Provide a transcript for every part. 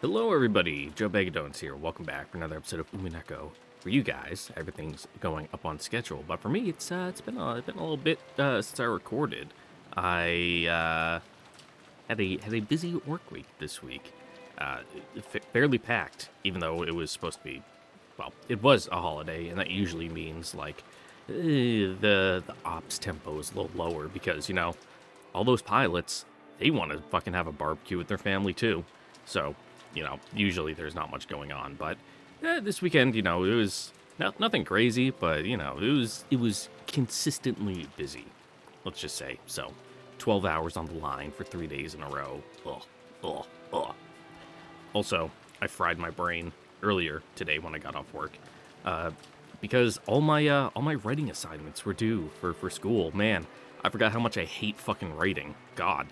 Hello, everybody. Joe Bagadones here. Welcome back for another episode of Umineko. For you guys, everything's going up on schedule, but for me, it's been a little bit since I recorded. I had a busy work week this week, fairly packed, even though it was supposed to be. Well, it was a holiday, and that usually means like the ops tempo is a little lower because all those pilots, they want to fucking have a barbecue with their family too. So usually there's not much going on, but this weekend, it was nothing crazy, but it was consistently busy. Let's just say so. 12 hours on the line for 3 days in a row. Ugh, ugh, ugh. Also, I fried my brain earlier today when I got off work, because all my writing assignments were due for school. Man, I forgot how much I hate fucking writing. God,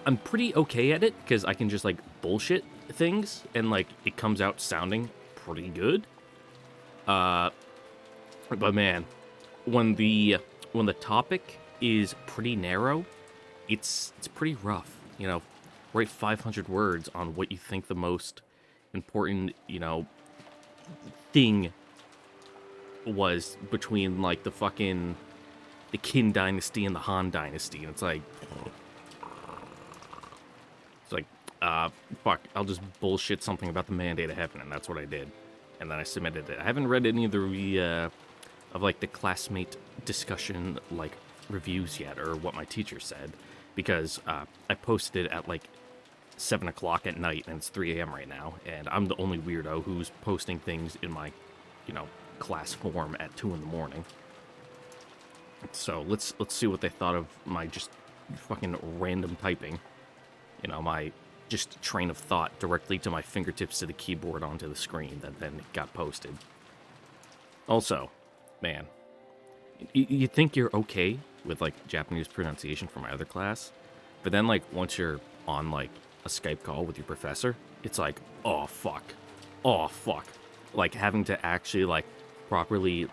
I'm pretty okay at it because I can just like bullshit things and like it comes out sounding pretty good. But man, when the topic is pretty narrow, it's pretty rough. Write 500 words on what you think the most important thing was between like the Qin dynasty and the Han dynasty, and it's like. It's like, fuck, I'll just bullshit something about the Mandate of Heaven, and that's what I did. And then I submitted it. I haven't read any of the classmate discussion, like, reviews yet, or what my teacher said, because I posted it at, 7 o'clock at night, and it's 3 a.m. right now, and I'm the only weirdo who's posting things in my, class form at 2 in the morning. So let's see what they thought of my just fucking random typing. My just train of thought directly to my fingertips to the keyboard onto the screen that then got posted. Also, man, you think you're okay with, Japanese pronunciation from my other class, but then, once you're on, a Skype call with your professor, it's like, oh, fuck. Having to actually, properly,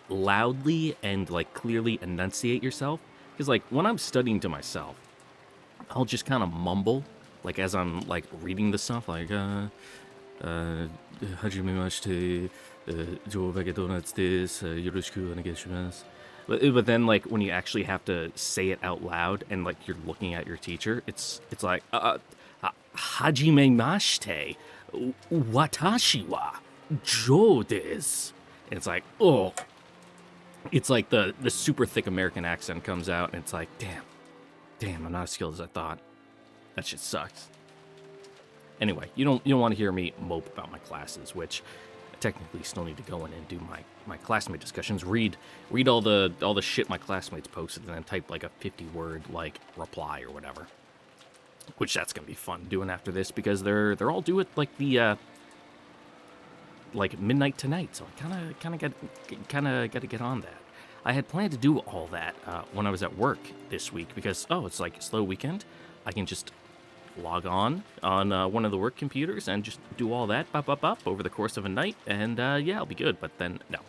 loudly, and, clearly enunciate yourself. Because, when I'm studying to myself, I'll just kind of mumble, as I'm, reading the stuff, hajime mashite, Joe Vegadonats desu, yoroshiku onegai shimasu. But then, when you actually have to say it out loud, and, you're looking at your teacher, it's like, hajime mashite, watashi wa Joe desu. And it's like, oh. It's like the super thick American accent comes out, and it's like, damn, I'm not as skilled as I thought. That shit sucks. Anyway, you don't want to hear me mope about my classes, which I technically still need to go in and do my classmate discussions. Read all the shit my classmates posted, and then type a 50-word reply or whatever. Which that's gonna be fun doing after this because they're all due at the midnight tonight, so I kind of got to get on that. I had planned to do all that when I was at work this week because, it's a slow weekend. I can just log on one of the work computers and just do all that over the course of a night, and I'll be good. But then, no.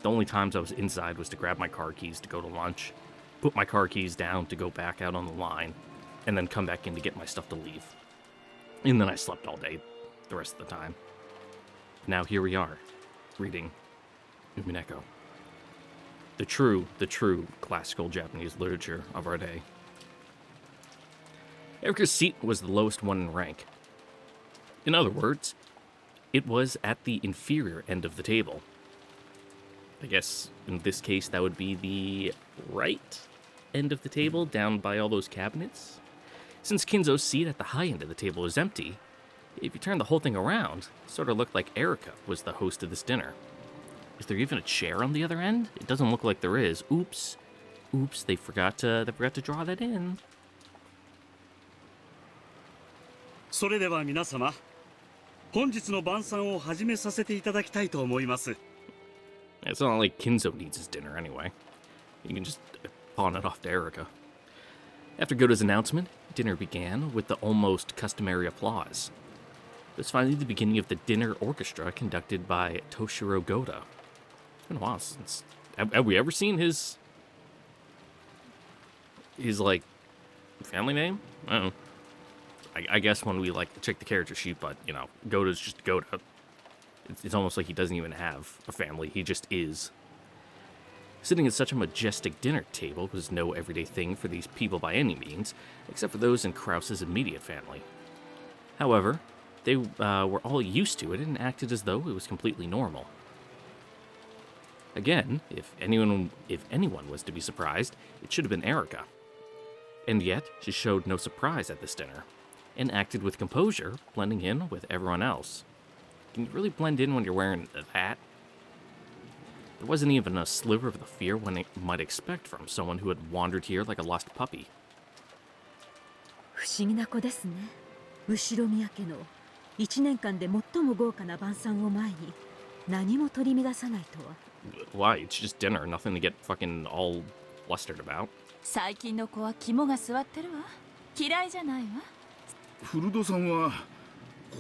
The only times I was inside was to grab my car keys to go to lunch, put my car keys down to go back out on the line, and then come back in to get my stuff to leave. And then I slept all day the rest of the time. Now here we are, reading Umineko, the true classical Japanese literature of our day. Erica's seat was the lowest one in rank. In other words, it was at the inferior end of the table. I guess in this case that would be the right end of the table, down by all those cabinets. Since Kinzo's seat at the high end of the table is empty, if you turn the whole thing around, it sort of looked like Erica was the host of this dinner. Is there even a chair on the other end? It doesn't look like there is. Oops, they forgot to draw that in. それでは皆様、本日の晩餐を始めさせていただきたいと思います。 It's not like Kinzo needs his dinner anyway. You can just pawn it off to Erica. After Goda's announcement, dinner began with the almost customary applause. It was finally the beginning of the dinner orchestra conducted by Toshiro Goda. It's been a while since... Have we ever seen his family name? I don't know. I guess when we like check the character sheet, but you know, Goda's just Goda. It's almost like he doesn't even have a family. He just is. Sitting at such a majestic dinner table was no everyday thing for these people by any means, except for those in Krause's immediate family. However, they were all used to it and acted as though it was completely normal. Again, if anyone was to be surprised, it should have been Erica. And yet, she showed no surprise at this dinner, and acted with composure, blending in with everyone else. Can you really blend in when you're wearing that? There wasn't even a sliver of the fear one might expect from someone who had wandered here like a lost puppy. 不思議な子ですね。後宮家の1年間で最も豪華な晩餐を前に何も取り乱さないとは。Why? It's just dinner, nothing to get fucking all flustered about. 最近の子は肝が据わってるわ。嫌いじゃないわ。フルドさんは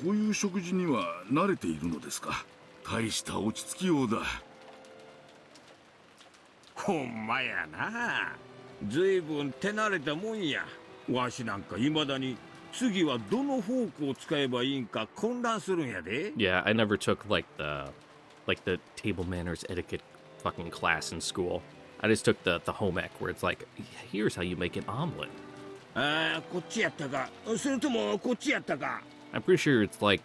こういう食事には慣れているのですか。大した落ち着きようだ。ほんまやな。ずいぶん手慣れたもんや。わしなんか未だに次はどのフォークを使えばいいんか混乱するんやで。Yeah, I never took like the table manners etiquette fucking class in school. I just took the home ec where it's like, here's how you make an omelet. ああ、こっちやったか。それともこっちやったか。I'm pretty sure it's like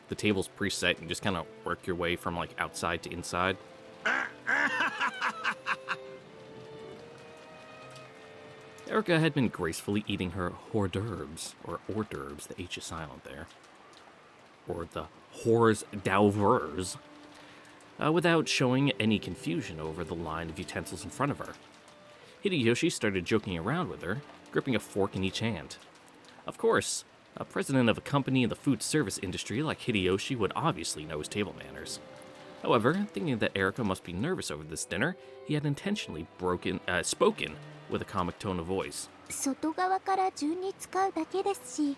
the table's preset and you just kind of work your way from like outside to inside. Erica had been gracefully eating her hors d'oeuvres, or hors d'oeuvres, the H is silent there, or the hors d'oeuvres, without showing any confusion over the line of utensils in front of her. Hideyoshi started joking around with her, gripping a fork in each hand. Of course, a president of a company in the food service industry like Hideyoshi would obviously know his table manners. However, thinking that Erica must be nervous over this dinner, he had intentionally spoken with a comic tone of voice. 外側から順に使うだけですし、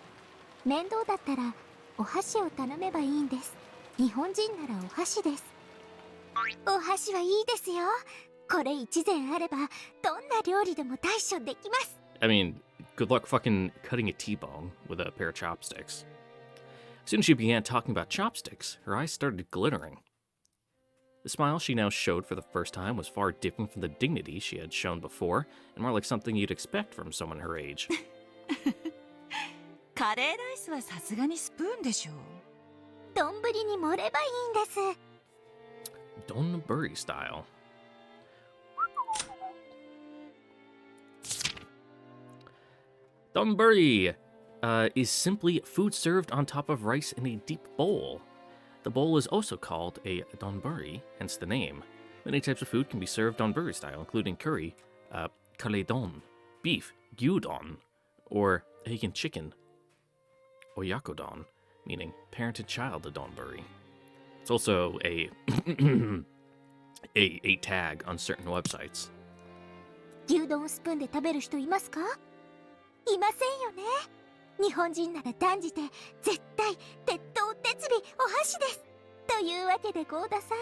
面倒だったらお箸を頼めばいいんです。日本人ならお箸です。お箸はいいですよ。これ一膳あればどんな料理でも対処できます。I mean, good luck fucking cutting a T-bone with a pair of chopsticks. As soon as she began talking about chopsticks, her eyes started glittering. The smile she now showed for the first time was far different from the dignity she had shown before, and more like something you'd expect from someone her age. カレーライスはさすがにスプーンでしょ。丼に盛ればいいんです。Donburi style. Donburi is simply food served on top of rice in a deep bowl. The bowl is also called a donburi, hence the name. Many types of food can be served donburi style, including curry, karedon, beef, gyudon, or Heikin chicken, oyakodon, meaning parent and child of donburi. It's also a a tag on certain websites. 牛丼スプーンで食べる人いますか？いませんよね。日本人なら断じて絶対鉄頭鉄尾お箸です。というわけでゴーダさん、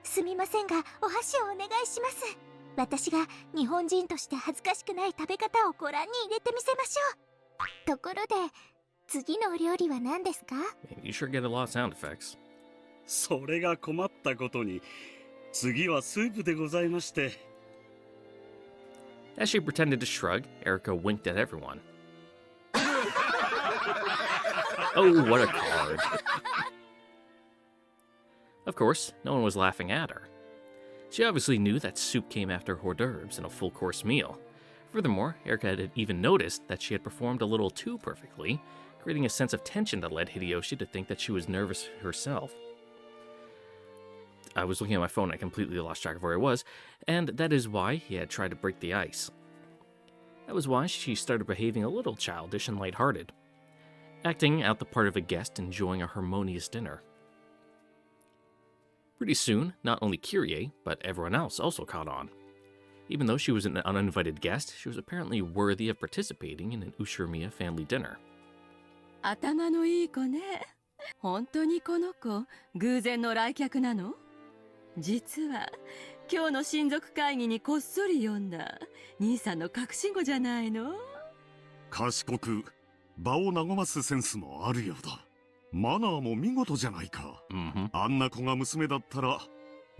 すみませんがお箸をお願いします。私が日本人として恥ずかしくない食べ方をご覧に入れてみせましょう。ところで次のお料理は何ですか？ You sure get a lot of sound effects. それが困ったことに、次はスープでございまして。As she pretended to shrug, Erica winked at everyone. Oh, what a card. Of course, no one was laughing at her. She obviously knew that soup came after hors d'oeuvres in a full-course meal. Furthermore, Erica had even noticed that she had performed a little too perfectly, creating a sense of tension that led Hideyoshi to think that she was nervous herself. I was looking at my phone and I completely lost track of where I was, and that is why he had tried to break the ice. That was why she started behaving a little childish and lighthearted, acting out the part of a guest enjoying a harmonious dinner. Pretty soon, not only Kyrie, but everyone else also caught on. Even though she was an uninvited guest, she was apparently worthy of participating in an Ushirimiya family dinner. 頭のいい子ね。本当にこの子、偶然の来客なの？実は、今日の親族会議にこっそり読んだ兄さんの隠し子じゃないの？賢く場を和ますセンスもあるようだ。マナーも見事じゃないか。あんな子が娘だったら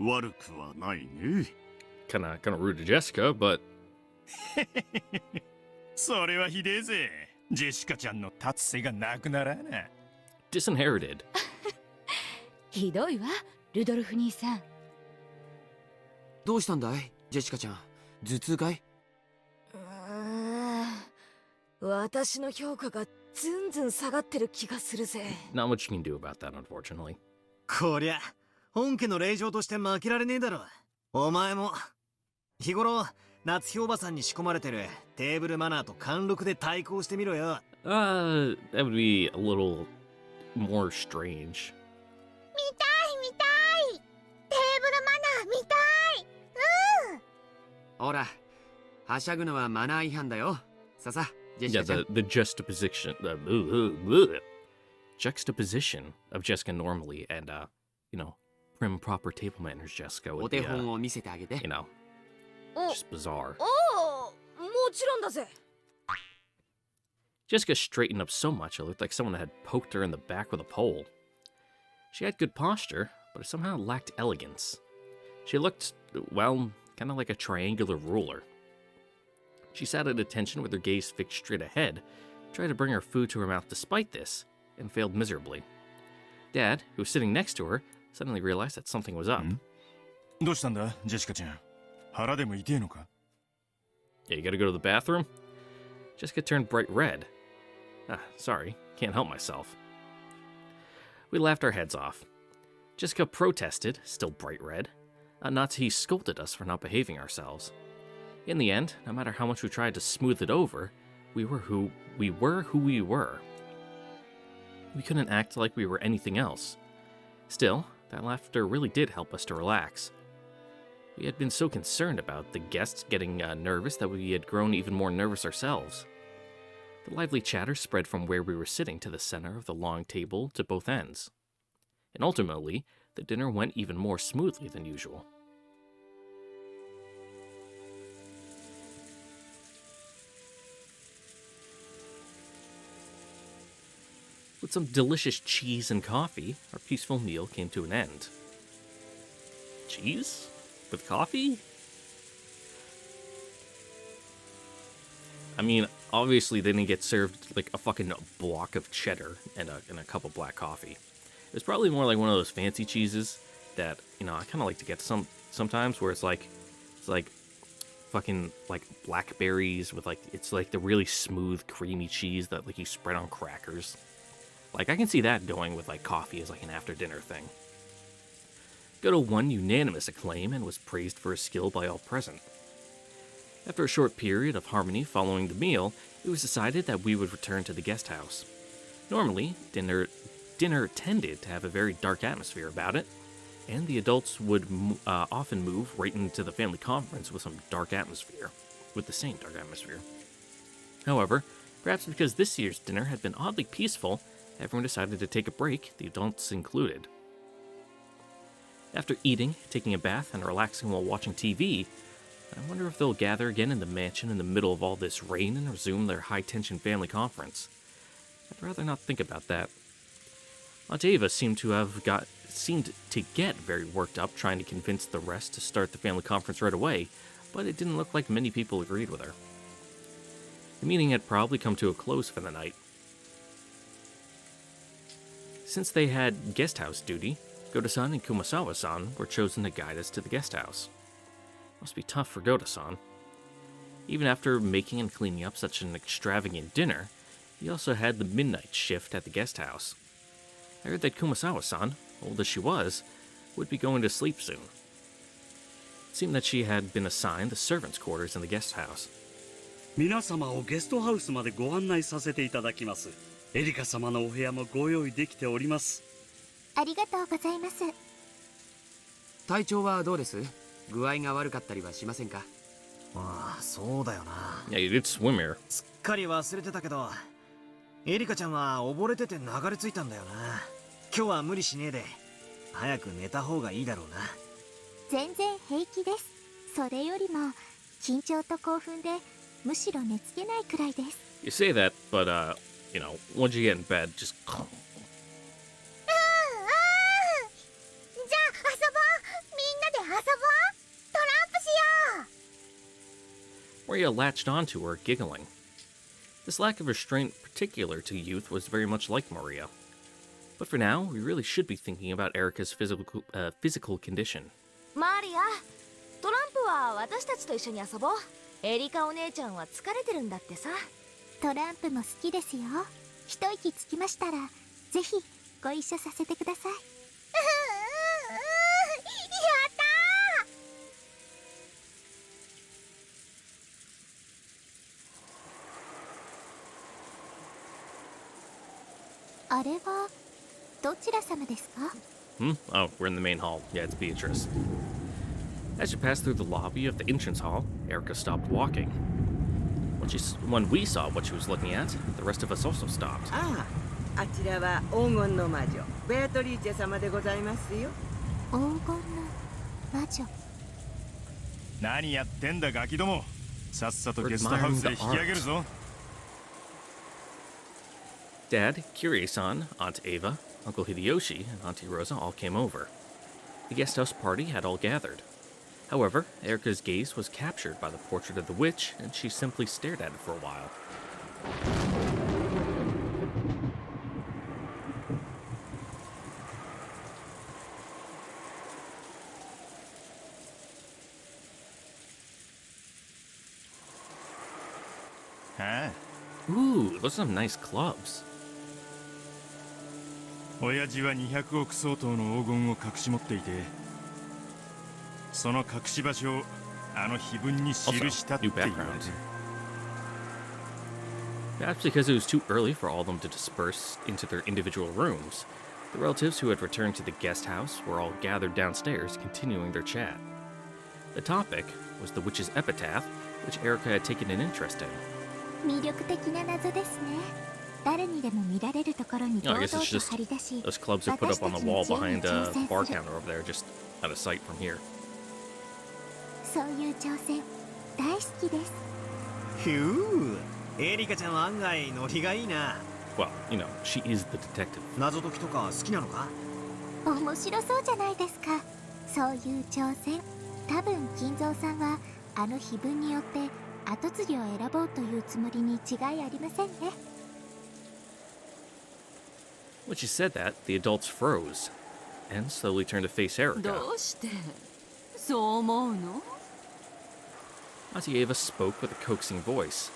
悪くはないね。Kinda rude to Jessica, but それはひでえぜ。ジェシカちゃんの達成がなくならな。disinherited. ひどいわ、ルドルフ兄さん。どうしたんだい、ジェシカちゃん。頭痛かい？私の評価がずんずん下がってる気がするぜ。Not much you can do about that, unfortunately. こりゃ本家の令嬢として負けられねえだろ。お前も日頃夏日おばさんに仕込まれてるテーブルマナーと貫禄で対抗してみろよ。That would be a little more strange. 見たい。テーブルマナー見たい。ほら、はしゃぐのはマナー違反だよ。ささ、ジェシ Yeah, カちゃん。 the juxtaposition of Jessica normally and, prim, proper table manners Jessica お would 手 be, 本を見せてあげて。just bizarre. おお、もちろんだぜ。Jessica straightened up so much it looked like someone had poked her in the back with a pole. She had good posture, but it somehow lacked elegance. She looked, well, kind of like a triangular ruler. She sat at attention with her gaze fixed straight ahead, tried to bring her food to her mouth despite this, and failed miserably. Dad, who was sitting next to her, suddenly realized that something was up. どうしたんだ、ジェシカちゃん。腹でも痛えのか？ Yeah, you gotta go to the bathroom? Jessica turned bright red. Sorry, can't help myself. We laughed our heads off. Jessica protested, still bright red. Natsuhi scolded us for not behaving ourselves. In the end, no matter how much we tried to smooth it over, we were who we were. We couldn't act like we were anything else. Still, that laughter really did help us to relax. We had been so concerned about the guests getting nervous that we had grown even more nervous ourselves. The lively chatter spread from where we were sitting to the center of the long table to both ends. And ultimately, the dinner went even more smoothly than usual. With some delicious cheese and coffee, our peaceful meal came to an end. Cheese? With coffee? I mean, obviously they didn't get served like a fucking block of cheddar and a cup of black coffee. It was probably more like one of those fancy cheeses that, I kind of like to get sometimes where it's like fucking like blackberries with it's like the really smooth creamy cheese that like you spread on crackers. Like I can see that going with like coffee as like an after dinner thing. Goto won unanimous acclaim and was praised for his skill by all present. After a short period of harmony following the meal, it was decided that we would return to the guest house. Normally, dinner tended to have a very dark atmosphere about it, and the adults would often move right into the family conference with the same dark atmosphere. However, perhaps because this year's dinner had been oddly peaceful, everyone decided to take a break, the adults included. After eating, taking a bath, and relaxing while watching TV, I wonder if they'll gather again in the mansion in the middle of all this rain and resume their high-tension family conference. I'd rather not think about that. Aunt Ava seemed to get very worked up trying to convince the rest to start the family conference right away, but it didn't look like many people agreed with her. The meeting had probably come to a close for the night. Since they had guest house duty, Goto-san and Kumasawa-san were chosen to guide us to the guest house. Must be tough for Goto-san. Even after making and cleaning up such an extravagant dinner, he also had the midnight shift at the guest house. I heard that Kumasawa-san, old as she was, would be going to sleep soon. It seemed that she had been assigned the servants' quarters in the guest house. 皆様をゲストハウスまでご案内させていただきます。エリカ様のお部屋もご用意できております。ありがとうございます。体調はどうです？具合が悪かったりはしませんか？ああ、そうだよな。Yeah, you did swim here. すっかり忘れてたけど、エリカちゃんは溺れてて流れ着いたんだよな。今日は無理しねえで、早く寝た方がいいだろうな。全然平気です。それよりも緊張と興奮でむしろ寝つけないくらいです。You say that, but, once you get in bed, just... じゃあ遊ぼう。みんなで遊ぼう。トランプしよう。 Maria latched onto her, giggling. This lack of restraint particular to youth was very much like Maria. But for now, we really should be thinking about Erica's physical condition. マリア、トランプは私たちと一緒に遊ぼう。エリカお姉ちゃんは疲れてるんだってさ。トランプも好きですよ。一息つきましたらぜひご一緒させてください。やったー。あれはどちら様ですか？ Oh, we're in the main hall. Yeah, it's Beatrice. As you pass through the lobby of the entrance hall, Erica stopped walking. When we saw what she was looking at, the rest of us also stopped. ああ、あちらは黄金の魔女ベアトリーチェ様でございますよ。黄金の魔女。何やってんだガキども。さっさとゲストハウスで引き上げるぞ。Dad, Kirie-san, Aunt Ava, Uncle Hideyoshi, and Auntie Rosa all came over. The guest house party had all gathered. However, Erica's gaze was captured by the portrait of the witch, and she simply stared at it for a while. Huh? Ooh, those are some nice clubs. 親父は200億相当の黄金を隠し持っていて、その隠し場所をあの碑文に記したっていう。 That's because it was too early for all of them to disperse into their individual rooms. The relatives who had returned to the guest house were all gathered downstairs, continuing their chat. The topic was the witch's epitaph, which Erica had taken an interest in. 魅力的な謎ですね。誰にでも見られるところに堂々 I guess と it's just 張り出し、 those clubs are put up on the wall behind the bar counter over there, just out of sight from here. そういう挑戦大好きです。ひゅー、エリカちゃんは案外ノリがいいな。 Well, she is the detective. 謎解きとか好きなのか？面白そうじゃないですか。そういう挑戦。多分金蔵さんはあの碑文によって跡継ぎを選ぼうというつもりに違いありませんね。 When she said that, the adults froze and slowly turned to face Erica. どうしてそう思うの？ Auntie Ava spoke with a coaxing voice.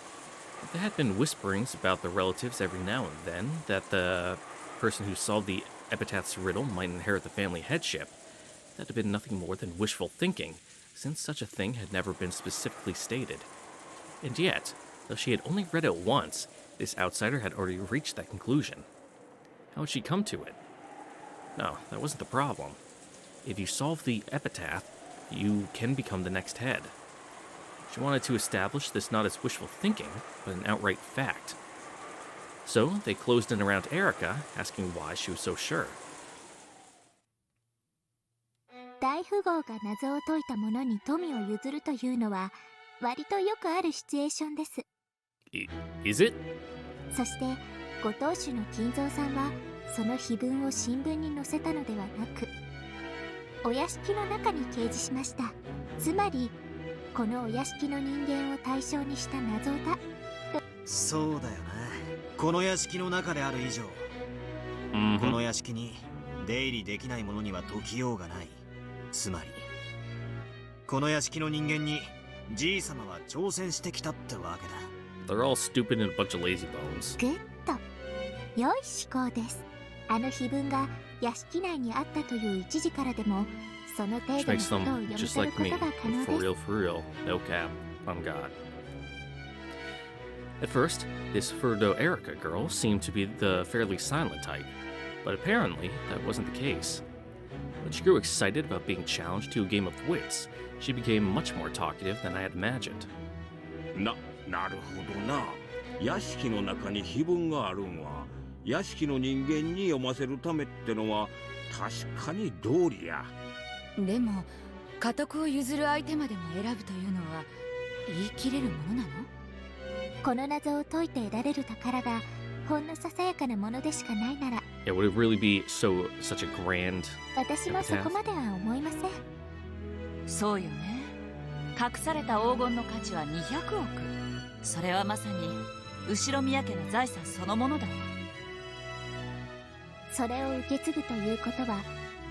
There had been whisperings about the relatives every now and then that the person who solved the epitaph's riddle might inherit the family headship. That had been nothing more than wishful thinking, since such a thing had never been specifically stated. And yet, though she had only read it once, this outsider had already reached that conclusion. How had she come to it? No, that wasn't the problem. If you solve the epitaph, you can become the next head. She wanted to establish this not as wishful thinking, but an outright fact. So they closed in around Erica, asking why she was so sure. 大富豪が謎を解いた者に富を譲るというのは割とよくあるシチュエーションです。Is it? そしてご当主の金蔵さんはその碑文を新聞に載せたのではなく、お屋敷の中に掲示しました。つまりこのお屋敷の人間を対象にした謎だ。そうだよな。この屋敷の中である以上、この屋敷に出入りできない者には解きようがない。つまりこの屋敷の人間にじい様は挑戦してきたってわけだ。 They're all stupid and a bunch of lazy bones. グッド。良い思考です。あの碑文が屋敷内にあったという一時からでもその程 Which 度の makes ことを them 読み just 取る like こ me. とが可能 For です。 real, for real. No cap. I'm God. At first, this Furdo Erica girl seemed to be the fairly silent type, but apparently that wasn't the case. When she grew excited about being challenged to a game of wits, she became much more talkative than I had imagined. なるほどな。屋敷の中に碑文があるんは屋敷の人間に読ませるためってのは確かに道理や。でも家督を譲る相手までも選ぶというのは言い切れるものなの？この謎を解いて得られる宝がほんのささやかなものでしかないなら、 Yeah, would it really be such a grand 私もそこ epitaph? までは思いません。そうよね。隠された黄金の価値は200億。それはまさに後ろ宮家の財産そのものだわ。それを受け継ぐということは、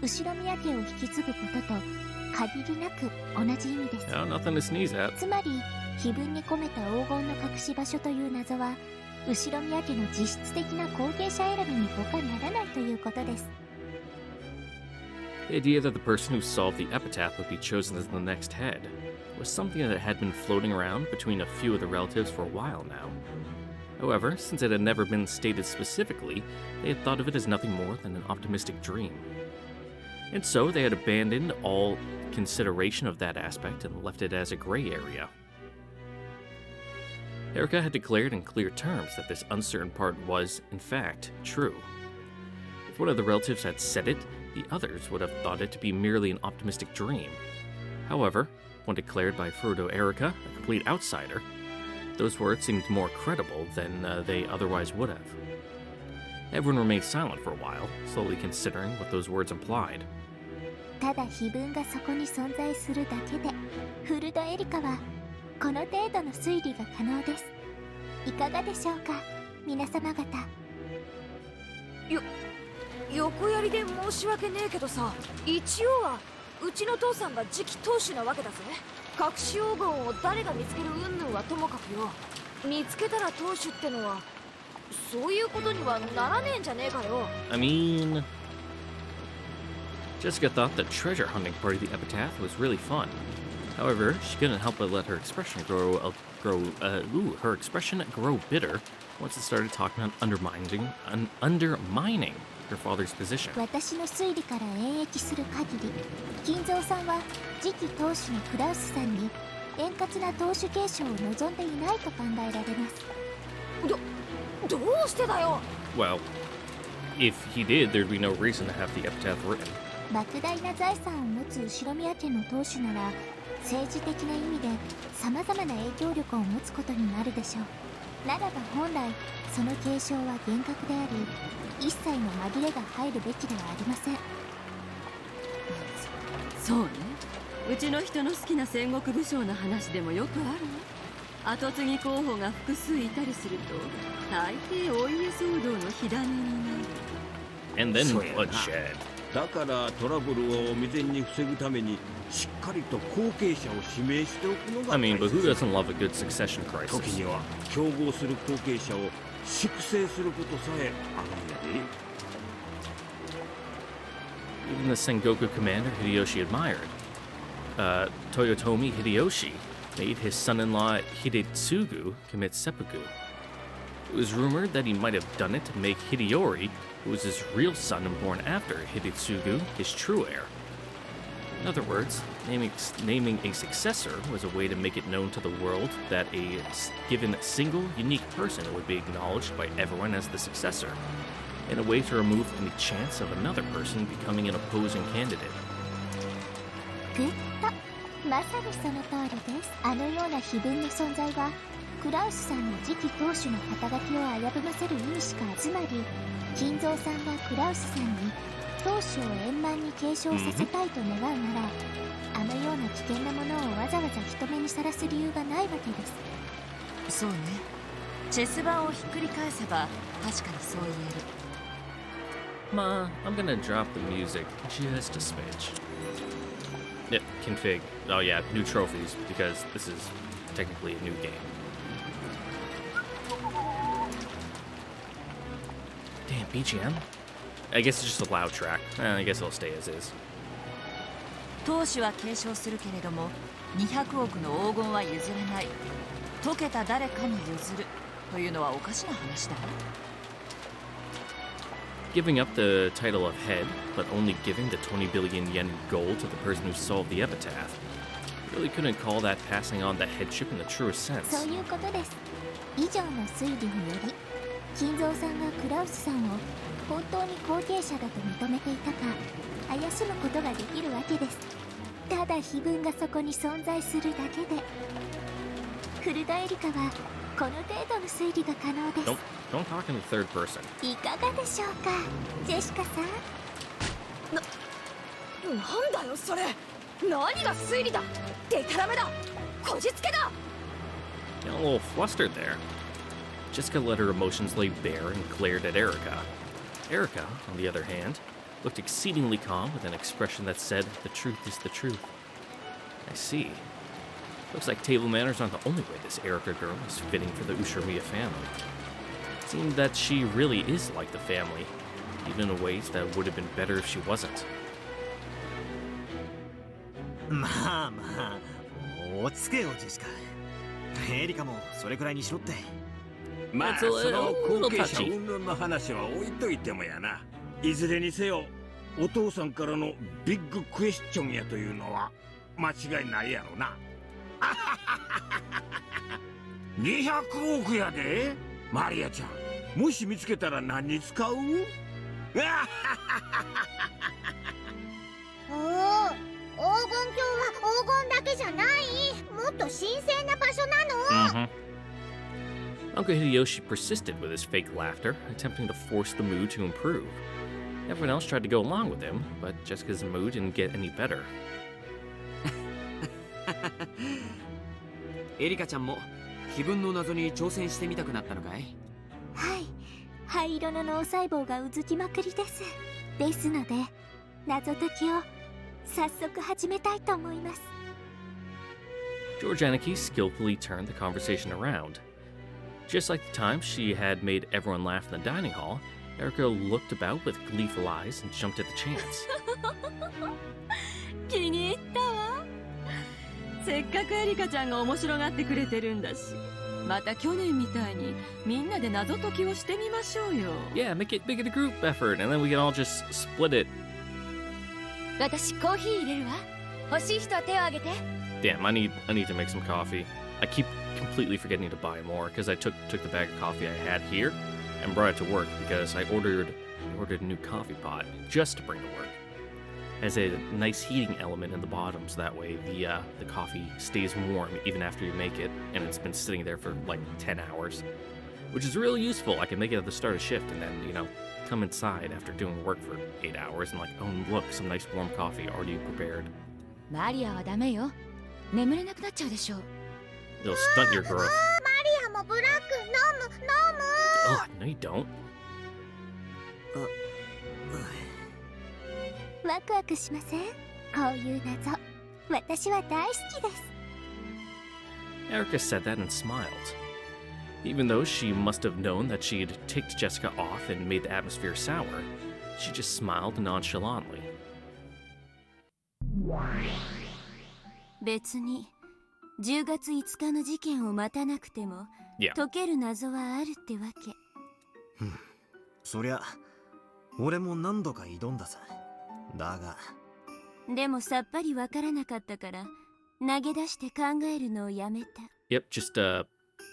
後ろ宮家を引き継ぐことと限りなく同じ意味です。 Yeah, nothing to sneeze at. つまり碑文に込めた黄金の隠し場所という謎は、後ろ宮家の実質的な後継者選びに他ならないということです。 The idea that the person who solved the epitaph would be chosen as the next head was something that had been floating around between a few of the relatives for a while now. However, since it had never been stated specifically, they had thought of it as nothing more than an optimistic dream. And so they had abandoned all consideration of that aspect and left it as a gray area. Erica had declared in clear terms that this uncertain part was, in fact, true. If one of the relatives had said it, the others would have thought it to be merely an optimistic dream. However, when declared by Frodo Erica, a complete outsider, those words seemed more credible than they otherwise would have. Everyone remained silent for a while, slowly considering what those words implied. ただ碑文がそこに存在するだけで、フルドエリカはこの程度の推理が可能です。いかがでしょうか、皆様方。横やりで申し訳ねえけどさ、一応はうちの父さんが次期当主なわけだぜ。隠し黄金を誰が見つける云々はともかくよ、見つけたら当主ってのはそういうことにはならねえんじゃねえかよ。 I mean, Jessica thought the treasure hunting part of the epitaph was really fun. However, she couldn't help but let her expression grow bitter once it started talking about undermining her father's position. 私の推理から演繹する限り、金蔵さんは次期当主のクラウスさんに円滑な当主継承を望んでいないと考えられます。どうしてだよ。 Well, if he did, there'd be no reason to have the epitaph written. 莫大な財産を持つ後宮家の当主なら、政治的な意味で様々な影響力を持つことになるでしょう。ならば本来その継承は厳格であり、一切の紛れが入るべきではありません。そうね。うちの人の好きな戦国武将の話でもよくあるわ。後継ぎ候補が複数いたりすると、大抵お家騒動の火種になる。 And then bloodshed. だからトラブルを未然に防ぐためにしっかりと後継者を指名しておくのが I mean, 大 but who 切 doesn't love a good succession 時 crisis? には競合する後継者を粛清することさえあるんやで。 Even the Sengoku commander Hideyoshi admired. Toyotomi Hideyoshi made his son-in-law Hidetsugu commit seppuku. It was rumored that he might have done it to make Hideyori, who was his real son and born after Hidetsugu, his true heir. In other words, naming a successor was a way to make it known to the world that a given single, unique person would be acknowledged by everyone as the successor, in a way to remove any chance of another person becoming an opposing candidate. グッド、まさにその通りです。あのような碑文の存在はクラウスさんの次期当主の肩書きを危ぶませる意味しか、つまり金蔵さんがクラウスさんに当主を円満に継承させたいと願うなら、あのような危険なものをわざわざ人目にさらす理由がないわけです。そうね。チェス盤をひっくり返せば確かにそう言える。Ma, I'm gonna drop the music just a smidge. Yep, config. Oh yeah, new trophies, because this is technically a new game. Damn, BGM? I guess it's just a loud track. I guess it'll stay as is. 当主は継承するけれども200億の黄金は譲れない。解けた誰かに譲るというのはおかしな話だわ。Giving up the title of head, but only giving the 20 billion yen in gold to the person who solved the epitaph, you really couldn't call that passing on the headship in the truest sense. そういうことです。以上の推理により、金蔵さんがクラウスさんを本当に後継者だと認めていたか怪しむことができるわけです。ただ碑文がそこに存在するだけで、フルダエリカはこの程度の推理が可能です。 Don't talk in the third person. いかがでしょうか、ジェシカさん。なんだよそれ。何が推理だ。デタラメだ。こじつけだ。 Got a little flustered there. Jessica let her emotions lay bare and glared at Erica. Erica, on the other hand, looked exceedingly calm with an expression that said, "The truth is the truth." I see. Looks like table manners aren't the only way this Erica girl is fitting for the Ushiromiya family. It seemed that she really is like the family, even in ways that would have been better if she wasn't. まあまあ、落ち着けよジェシカ。エリカもそれくらいにしろって。まあその後継者云々の話は置いといてもやな。いずれにせよお父さんからのビッグクエスチョンやというのは間違いないやろな。200億やでマリアちゃん。もし見つけたら何に使う？おお、黄金鏡は黄金だけじゃない。もっと神聖な場所なの。Uncle Hideyoshi persisted with his fake laughter, attempting to force the mood to improve. Everyone else tried to go along with him, but Jessica's mood didn't get any better. エリカちゃんも碑文の謎に挑戦してみたくなったのかい？はい、灰色の脳細胞がうずきまくりです。ですので謎解きを早速始めたいと思います。 George Anarchy skillfully turned the conversation around. Just like the time she had made everyone laugh in the dining hall, Erica looked about with gleeful eyes and jumped at the chance. 気に入ったわ。せっかくエリカちゃんが面白がってくれてるんだし、また去年みたいにみんなで謎解きをしてみましょうよ。Yeah, make it a group effort, and then we can all just split it. 私コーヒー入れるわ。欲しい人は手を挙げて。 Damn, I need to make some coffee. I keep completely forgetting to buy more because I took the bag of coffee I had here and brought it to work because I ordered a new coffee pot just to bring to work. It has a nice heating element in the bottom, so that way the coffee stays warm even after you make it, and it's been sitting there for like 10 hours, which is really useful. I can make it at the start of shift and then come inside after doing work for 8 hours and like, oh look, some nice warm coffee already prepared. マリアはダメよ。眠れなくなっちゃうでしょ。 It'll stunt your growth. マリアもブラック飲む。 Oh, no you don't. ワクワクしません？こういう謎、私は大好きです。 Erica said that and smiled. Even though she must have known that she had ticked Jessica off and made the atmosphere sour, she just smiled nonchalantly. 別に10月5日の事件を待たなくても解ける謎はあるってわけ。そりゃ俺も何度か挑んださ。だがでもさっぱりわからなかったから投げ出して考えるのをやめた。 Yep,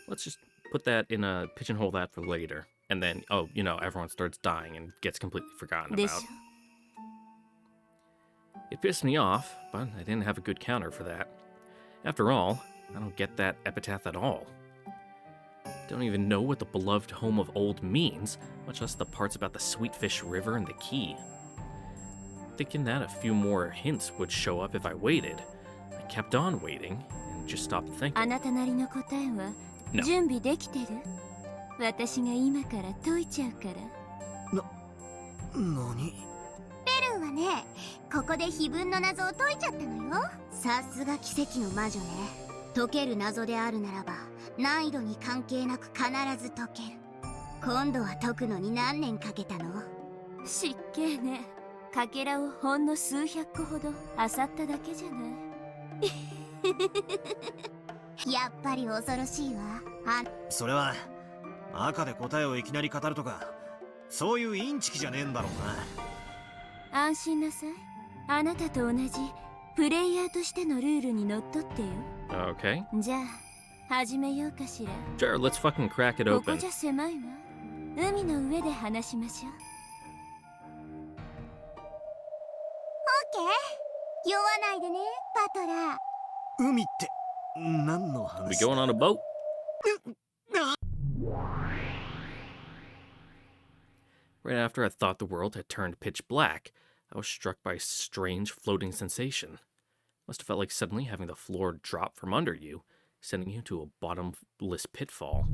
let's just put that in a pigeonhole that for later. And then, everyone starts dying and gets completely forgotten about. It pissed me off, but I didn't have a good counter for that. After all, I don't get that epitaph at all. Don't even know what the beloved home of old means, much less the parts about the Sweetfish River and the key. Thinking that a few more hints would show up if I waited, I kept on waiting and just stopped thinking. あなたなりの答えは準備できてる？私が今から解いちゃうから。何？ベルンはね、ここで碑文の謎を解いちゃったのよ。さすが奇跡の魔女ね。解ける謎であるならば難易度に関係なく必ず解ける。今度は解くのに何年かけたの？失敬ね。かけらをほんの数百個ほど漁っただけじゃない。やっぱり恐ろしいわ。それは赤で答えをいきなり語るとかそういうインチキじゃねえんだろうな。安心なさい。あなたと同じプレイヤーとしてのルールにのっとってよ。Okay. じゃあ始めようかしら。 Sure, let's fucking crack it ここ open. じゃ狭いわ。海の上で話しましょう。オッケー。酔わないでね、パトラー。海って何の話？ We going on a boat? Right after I thought the world had turned pitch black, I was struck by a strange floating sensation. Must have felt like suddenly having the floor drop from under you, sending you to a bottomless pitfall.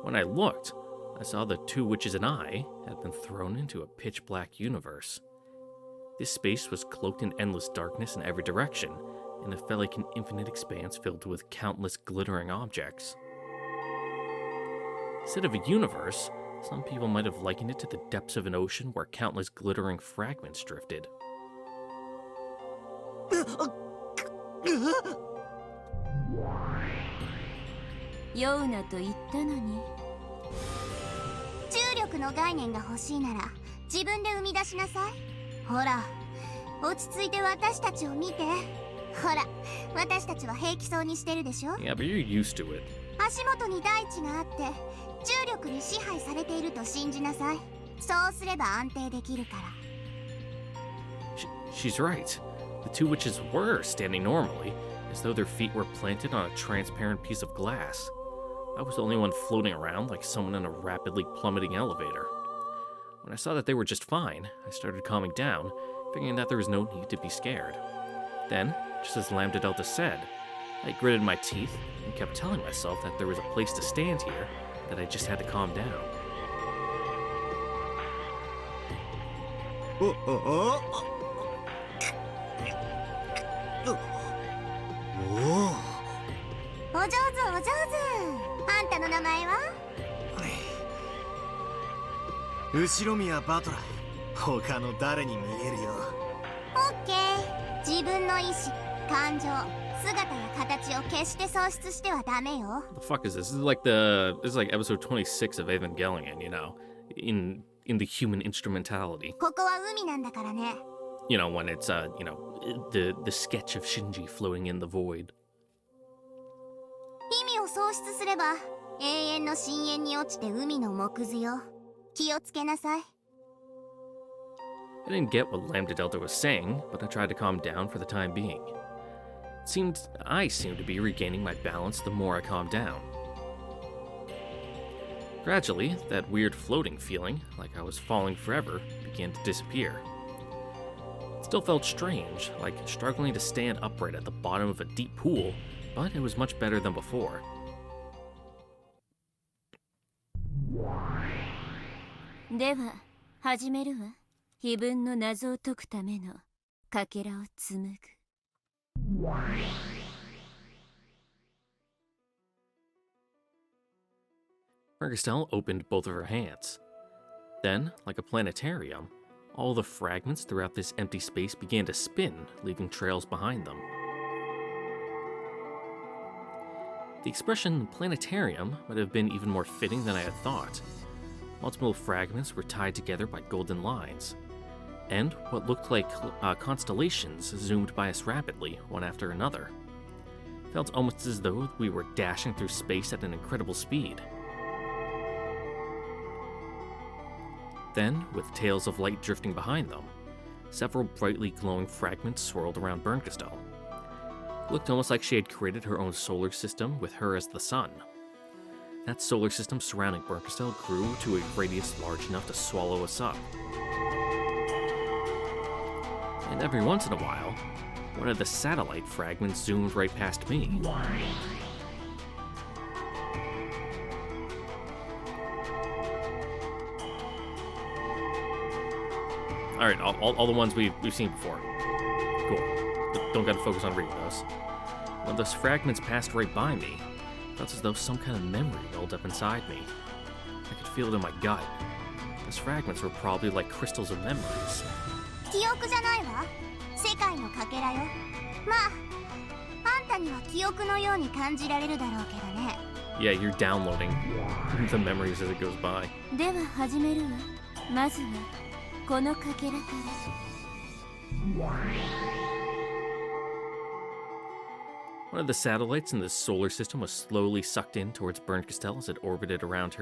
When I looked, I saw the two witches and I had been thrown into a pitch-black universe. This space was cloaked in endless darkness in every direction, and it felt like an infinite expanse filled with countless glittering objects. Instead of a universe, some people might have likened it to the depths of an ocean where countless glittering fragments drifted. 酔うなと言ったのに。重力の概念が欲しいなら自分で生み出しなさい。ほら、落ち着いて私たちを見て。ほら、私たちは平気そうにしてるでしょ。 Yeah, but you're used to it. 足元に大地があって重力に支配されていると信じなさい。そうすれば安定できるから。She's right. The two witches were standing normally, as though their feet were planted on a transparent piece of glass. I was the only one floating around like someone in a rapidly plummeting elevator. When I saw that they were just fine, I started calming down, figuring that there was no need to be scared. Then, just as Lambda Delta said, I gritted my teeth and kept telling myself that there was a place to stand here, that I just had to calm down. Oh. お上手お上手。あんたの名前は？後宮バトラー。他の誰に見えるよ。オッケー。自分の意志、感情、姿や形を決して喪失してはダメよ。 The fuck is this? This is like episode 26 of Evangelion, you know, in the human instrumentality. ここは海なんだからね。You know, when it's the sketch of Shinji floating in the void. 意味を喪失すれば永遠の深淵に落ちて海の藻くずよ。気をつけなさい。 I didn't get what Lambda Delta was saying, but I tried to calm down for the time being. I seemed to be regaining my balance the more I calmed down. Gradually, that weird floating feeling, like I was falling forever, began to disappear. It still felt strange, like struggling to stand upright at the bottom of a deep pool, but it was much better than before. では始めるわ。碑文の謎を解くためのかけらを紡ぐ。Margastel opened both of her hands. Then, like a planetarium, all the fragments throughout this empty space began to spin, leaving trails behind them. The expression planetarium might have been even more fitting than I had thought. Multiple fragments were tied together by golden lines, and what looked like constellations zoomed by us rapidly, one after another. It felt almost as though we were dashing through space at an incredible speed. Then, with tails of light drifting behind them, several brightly glowing fragments swirled around Bernkastel. It looked almost like she had created her own solar system with her as the sun. That solar system surrounding Bernkastel grew to a radius large enough to swallow us up. And every once in a while, one of the satellite fragments zoomed right past me. Alright, all the ones we've seen before. Cool. Don't gotta focus on reading those. When those fragments passed right by me, it felt as though some kind of memory welled up inside me. I could feel it in my gut. Those fragments were probably like crystals of memories. 記憶じゃないわ。世界のかけらよ。まあ、あんたには記憶のように感じられるだろうけどね。Yeah, you're downloading the memories as it goes by. では始めるわ。まずはこのかけらから。One of the satellites in the solar system was slowly sucked in towards Bernkastel as its orbit around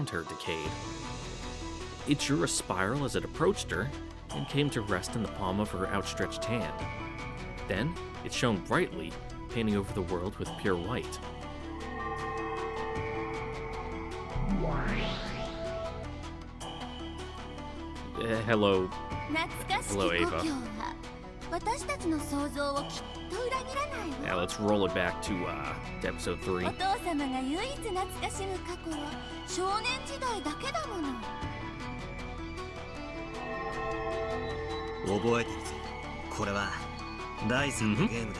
her decayed. It drew a spiral as it approached her and came to rest in the palm of her outstretched hand. Then it shone brightly, painting over the world with pure white. Hello. Hello, Ava. Yeah, let's roll it back to episode 3. お父様が唯一懐かしむ過去は少年時代だけだもの。覚えてるぜ。これは第3のゲームで、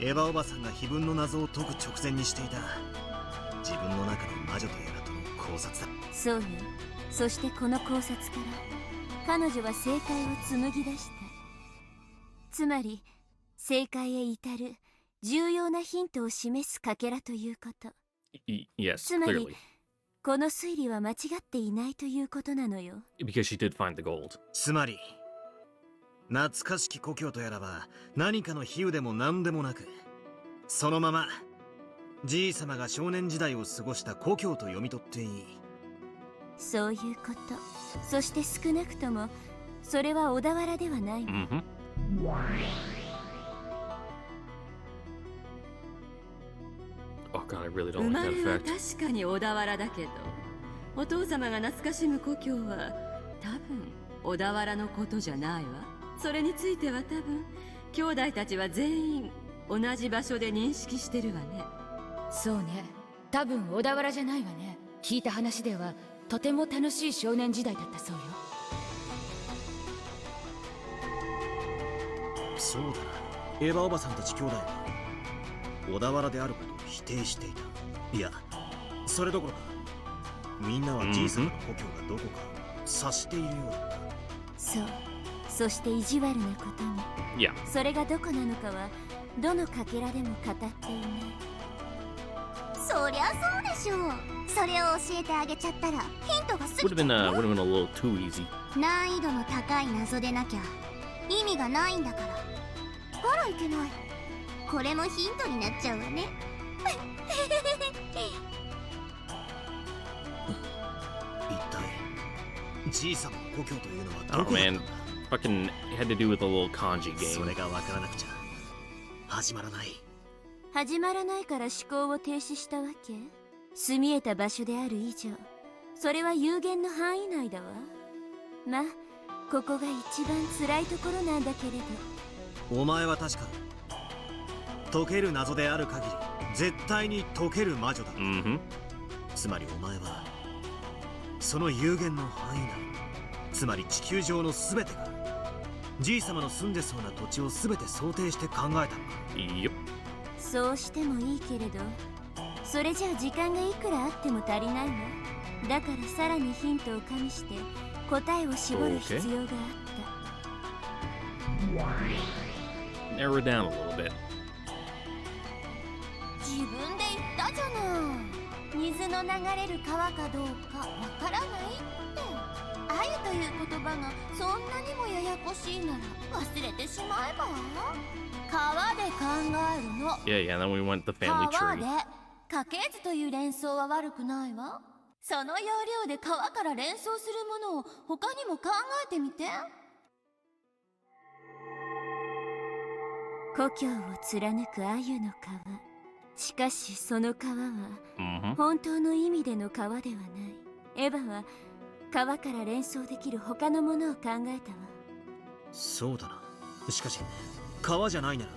エヴァおばさんが碑文の謎を解く直前にしていた自分の中の魔女とやらとの考察だ。そうよ。そしてこの考察から彼女は正解を紡ぎ出した。つまり正解へ至る重要なヒントを示すかけらということ。Yes, つまり clearly. この推理は間違っていないということなのよ。Because she did find the gold. つまり懐かしき故郷とやらば何かの比喩でも何でもなく、そのままじいさまが少年時代を過ごした故郷と読み取っていい。そういうこと。そして少なくともそれは小田原ではない。Oh god, I really 生 don't ま like れ that は effect. 確かに小田原だけど、お父様が懐かしむ故郷は多分小田原のことじゃないわ。それについては多分兄弟たちは全員同じ場所で認識してるわね。そうね。多分小田原じゃないわね。聞いた話ではとても楽しい少年時代だったそうよ。そうだな。エヴァおばさんたち兄弟は小田原であることを否定していた。いや、それどころかみんなはじいさんの故郷がどこか察しているようだった。そう。そして意地悪なことに、それがどこなのかはどのかけらでも語っていない。そりゃそうでしょう。それを教えてあげちゃったらヒントが過ぎちゃう。Would have been a little too easy. 難易度の高い謎でなきゃ意味がないんだから。あらいけない。これもヒントになっちゃうわね。一体じいさまの故郷というのは Oh どこだった man, んだ。 fucking had to do with a little kanji そ game. れがわからなくちゃ始まらない。始まらないから思考を停止したわけ。住み得た場所である以上、それは有限の範囲内だわ。まあここが一番辛いところなんだけれど。お前は確か解ける謎である限り絶対に解ける魔女だ。つまりお前はその有限の範囲内、つまり地球上の全てがじいさまの住んでそうな土地を全て想定して考えたのか。そうしてもいいけれど、それじゃあ時間がいくらあっても足りないわ。だからさらにヒントを加味して答えを絞る必要があった。Narrow it down a little bit. 自分で言ったじゃない。水の流れる川かどうかわからないって。あゆという言葉がそんなにもややこしいなら忘れてしまえば。川で考えるの。Yeah, then we went the family 川 tree. で家系図という連想は悪くないわ。その要領で川から連想するものを他にも考えてみて。故郷を貫くアユの川。しかしその川は本当の意味での川ではない。エヴァは川から連想できる他のものを考えたわ。そうだな。しかし川じゃないなら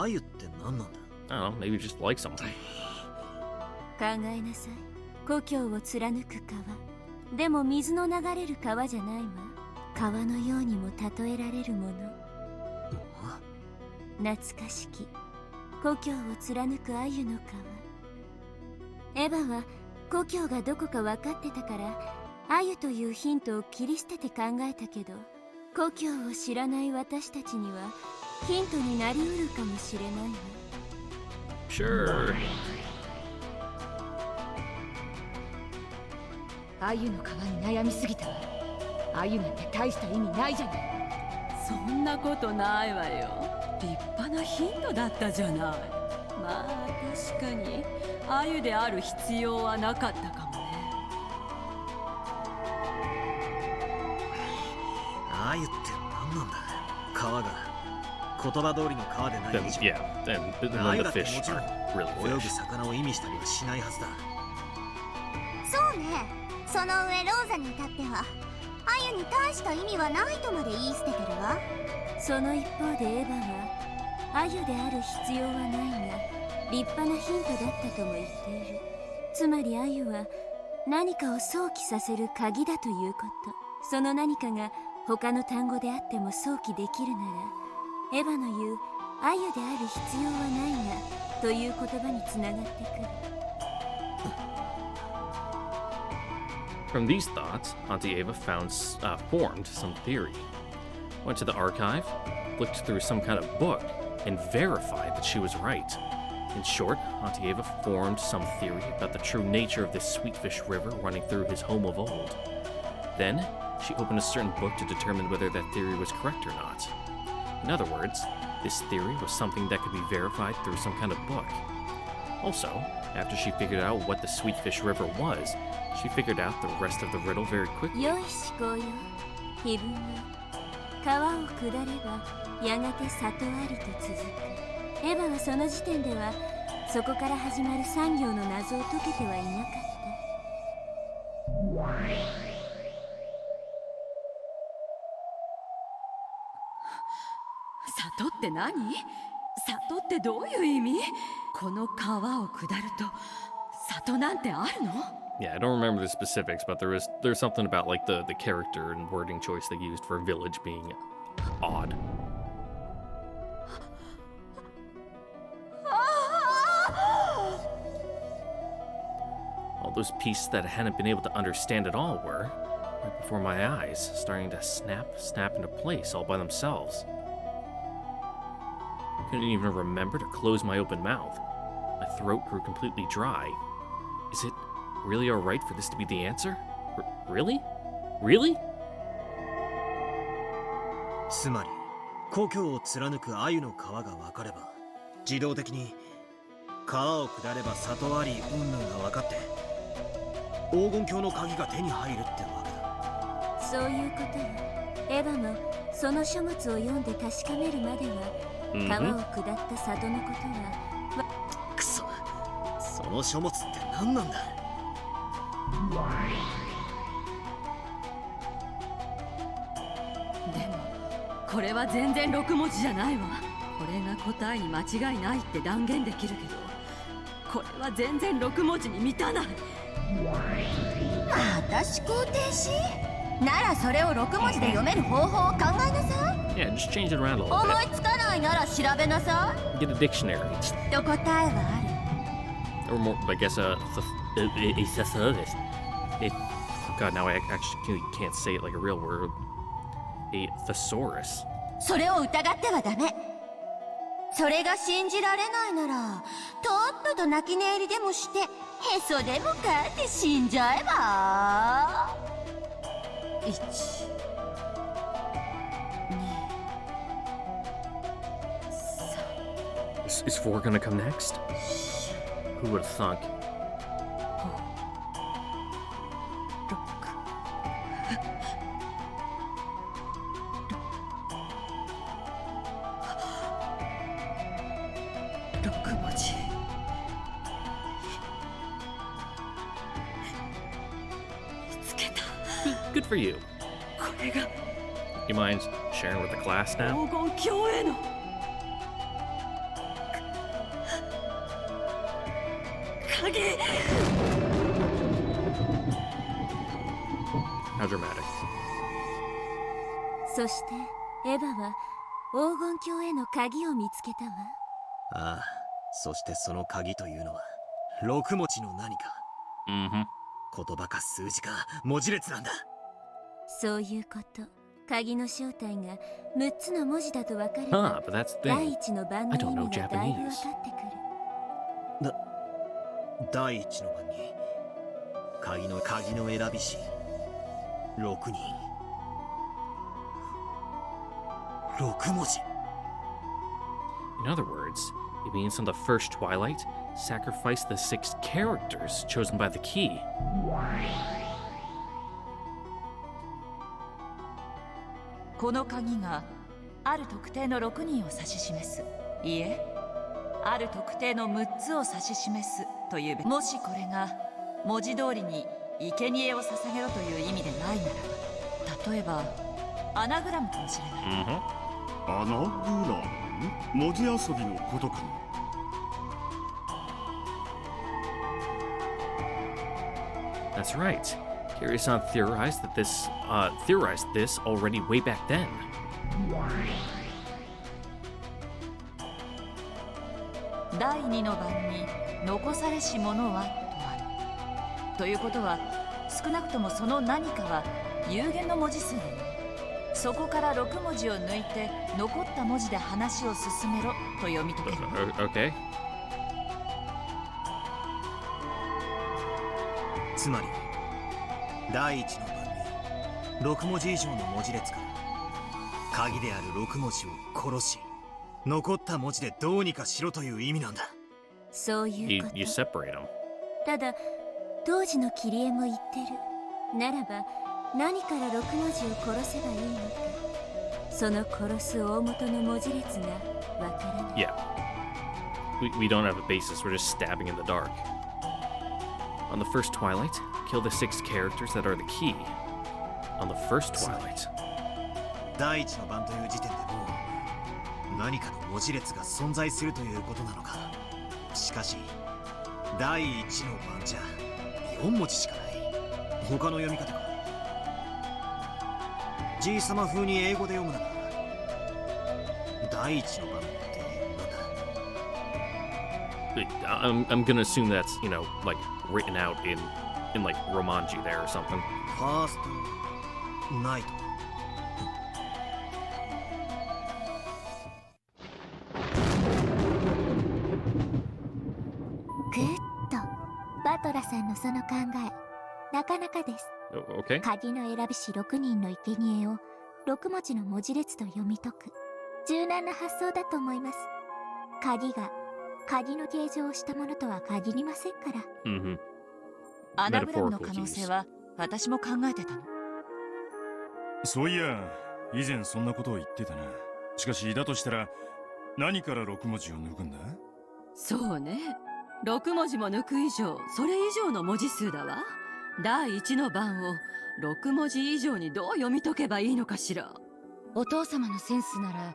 アユって何なんだ。 I don't know, maybe just like something. 考えなさい。故郷を貫く川。でも水の流れる川じゃないわ。川のようにも例えられるもの。懐かしき故郷を貫くアユの川。エヴァは故郷がどこか分かってたからアユというヒントを切り捨てて考えたけど、故郷を知らない私たちにはヒントになりうるかもしれないわ。Sure. アユの川に悩みすぎたわ。アユなんて大した意味ないじゃない。そんなことないわよ。立派なヒントだったじゃない。まあ確かにアユである必要はなかったかもね。アユって何なんだ。川が言葉通りの川でない以上、yeah, then ア none ユ of だっ the ても fish ちろん are really 泳ぐ fish. 魚を意味したりはしないはずだ。そうね。その上ローザに至ってはアユに大した意味はないとまで言い捨ててるわ。その一方でエヴァはアユである必要はないが立派なヒントだったとも言っている。つまりアユは何かを想起させる鍵だということ。その何かが他の単語であっても想起できるならエヴァの言うアユである必要はないがという言葉につながってくる。From these thoughts, Auntie Ava formed some theory. Went to the archive, looked through some kind of book, and verified that she was right. In short, Auntie Ava formed some theory about the true nature of this Sweetfish River running through his home of old. Then, she opened a certain book to determine whether that theory was correct or not. In other words, this theory was something that could be verified through some kind of book. Also, after she figured out what the Sweetfish River was, she figured out the rest of the riddle very quickly. よい思考よ。碑文は川を下ればやがて里ありと続く。エヴァはその時点ではそこから始まる産業の謎を解けてはいなかった。里って何？里ってどういう意味？この川を下ると里なんてあるの？ Yeah, I don't remember the specifics, but there's something about like the character and wording choice they used for village being odd. All those pieces that I hadn't been able to understand at all were, right before my eyes, starting to snap into place all by themselves. I couldn't even remember to close my open mouth. My throat grew completely dry. Is it really alright for this to be the answer? Really? Really? つまり故郷を貫くアユの川が分かれば自動的に川を下れば里あり云々が分かって黄金鏡の鍵が手に入るってわけだ。そういうことよ。エヴァもその書物を読んで確かめるまでは川を下った里のことはくそ、その書物って何なんだ。でもこれは全然6文字じゃないわ。これが答えに間違いないって断言できるけど、これは全然6文字に満たない。また思考停止？ならそれを6文字で読める方法を考えなさい。Yeah, just change it around a little 思 bit. いつかないなら調べなさい。 Get a dictionary. きっと答えはある。 Or more, I guess, a thesaurus. God, now I actually can't say it like a real word. A thesaurus. それを疑ってはダメ。それが信じられないならとっとと泣き寝入りでもしてへそでもかって死んじゃえば。1 Is 4 gonna come next? Who would have thunk? 6文字。見つけた。Good for you. これが You mind sharing with the class now? 黄金鏡への鍵。 How dramatic. そしてエヴァは黄金鏡への鍵を見つけたわ。ああ、そしてその鍵というのは6文字の何か。言葉か数字か文字列なんだ。そういうこと。鍵の正体が6つの文字だと分かれば、but that's the thing. 第一の番の I 意 don't know 味がだいぶ分 Japanese. かってくる。第一の番に鍵の選び師6人6文字。 In other words, it means on the first twilight, sacrifice the 6 characters chosen by the key. この鍵がある特定の6人を指し示す、いえある特定の6つを指し示すというべき。もしこれが文字通りに生贄を捧げろという意味でないなら、例えばアナグラムかもしれない。アナグラム、文字遊びのことかな。That's right. Kiri-san theorized this already way back then. 第2の番に残されし者はとある。ということは少なくともその何かは有限の文字数だね。そこから6文字を抜いて残った文字で話を進めろと読み解ける。Okay. つまり第一の番に6文字以上の文字列から鍵である6文字を殺し、残った文字でどうにかしろという意味なんだ。そういうこと。 You separate them. ただ当時の切り絵も言ってる。ならば何から6文字を殺せばいいのか、その殺す大元の文字列がわからない。 Yeah. We don't have a basis, we're just stabbing in the dark. On the first twilight, kill the 6 characters that are the key. On the first twilight. 第一の番という時点でもう何かの文字列が存在するということなのか。しかし第一の番じゃ4文字しかない。他の読み方か。じいさま風に英語で読むなら第一の番ってなんだ。I'm gonna assume that's, you know, like written out in like Romanji there or something. ファーストナイト。グッド。バトラさんのその考え、なかなかです。Okay. 鍵の選びし6人の生贄を6文字の文字列と読み解く柔軟な発想だと思います。鍵が鍵の形状をしたものとは限りませんから。アナグラムの可能性は私も考えてたの。そういや以前そんなことを言ってたな。しかしだとしたら何から6文字を抜くんだ。そうね、6文字も抜く以上、それ以上の文字数だわ。第1の番を6文字以上にどう読み解けばいいのかしら。お父様のセンスなら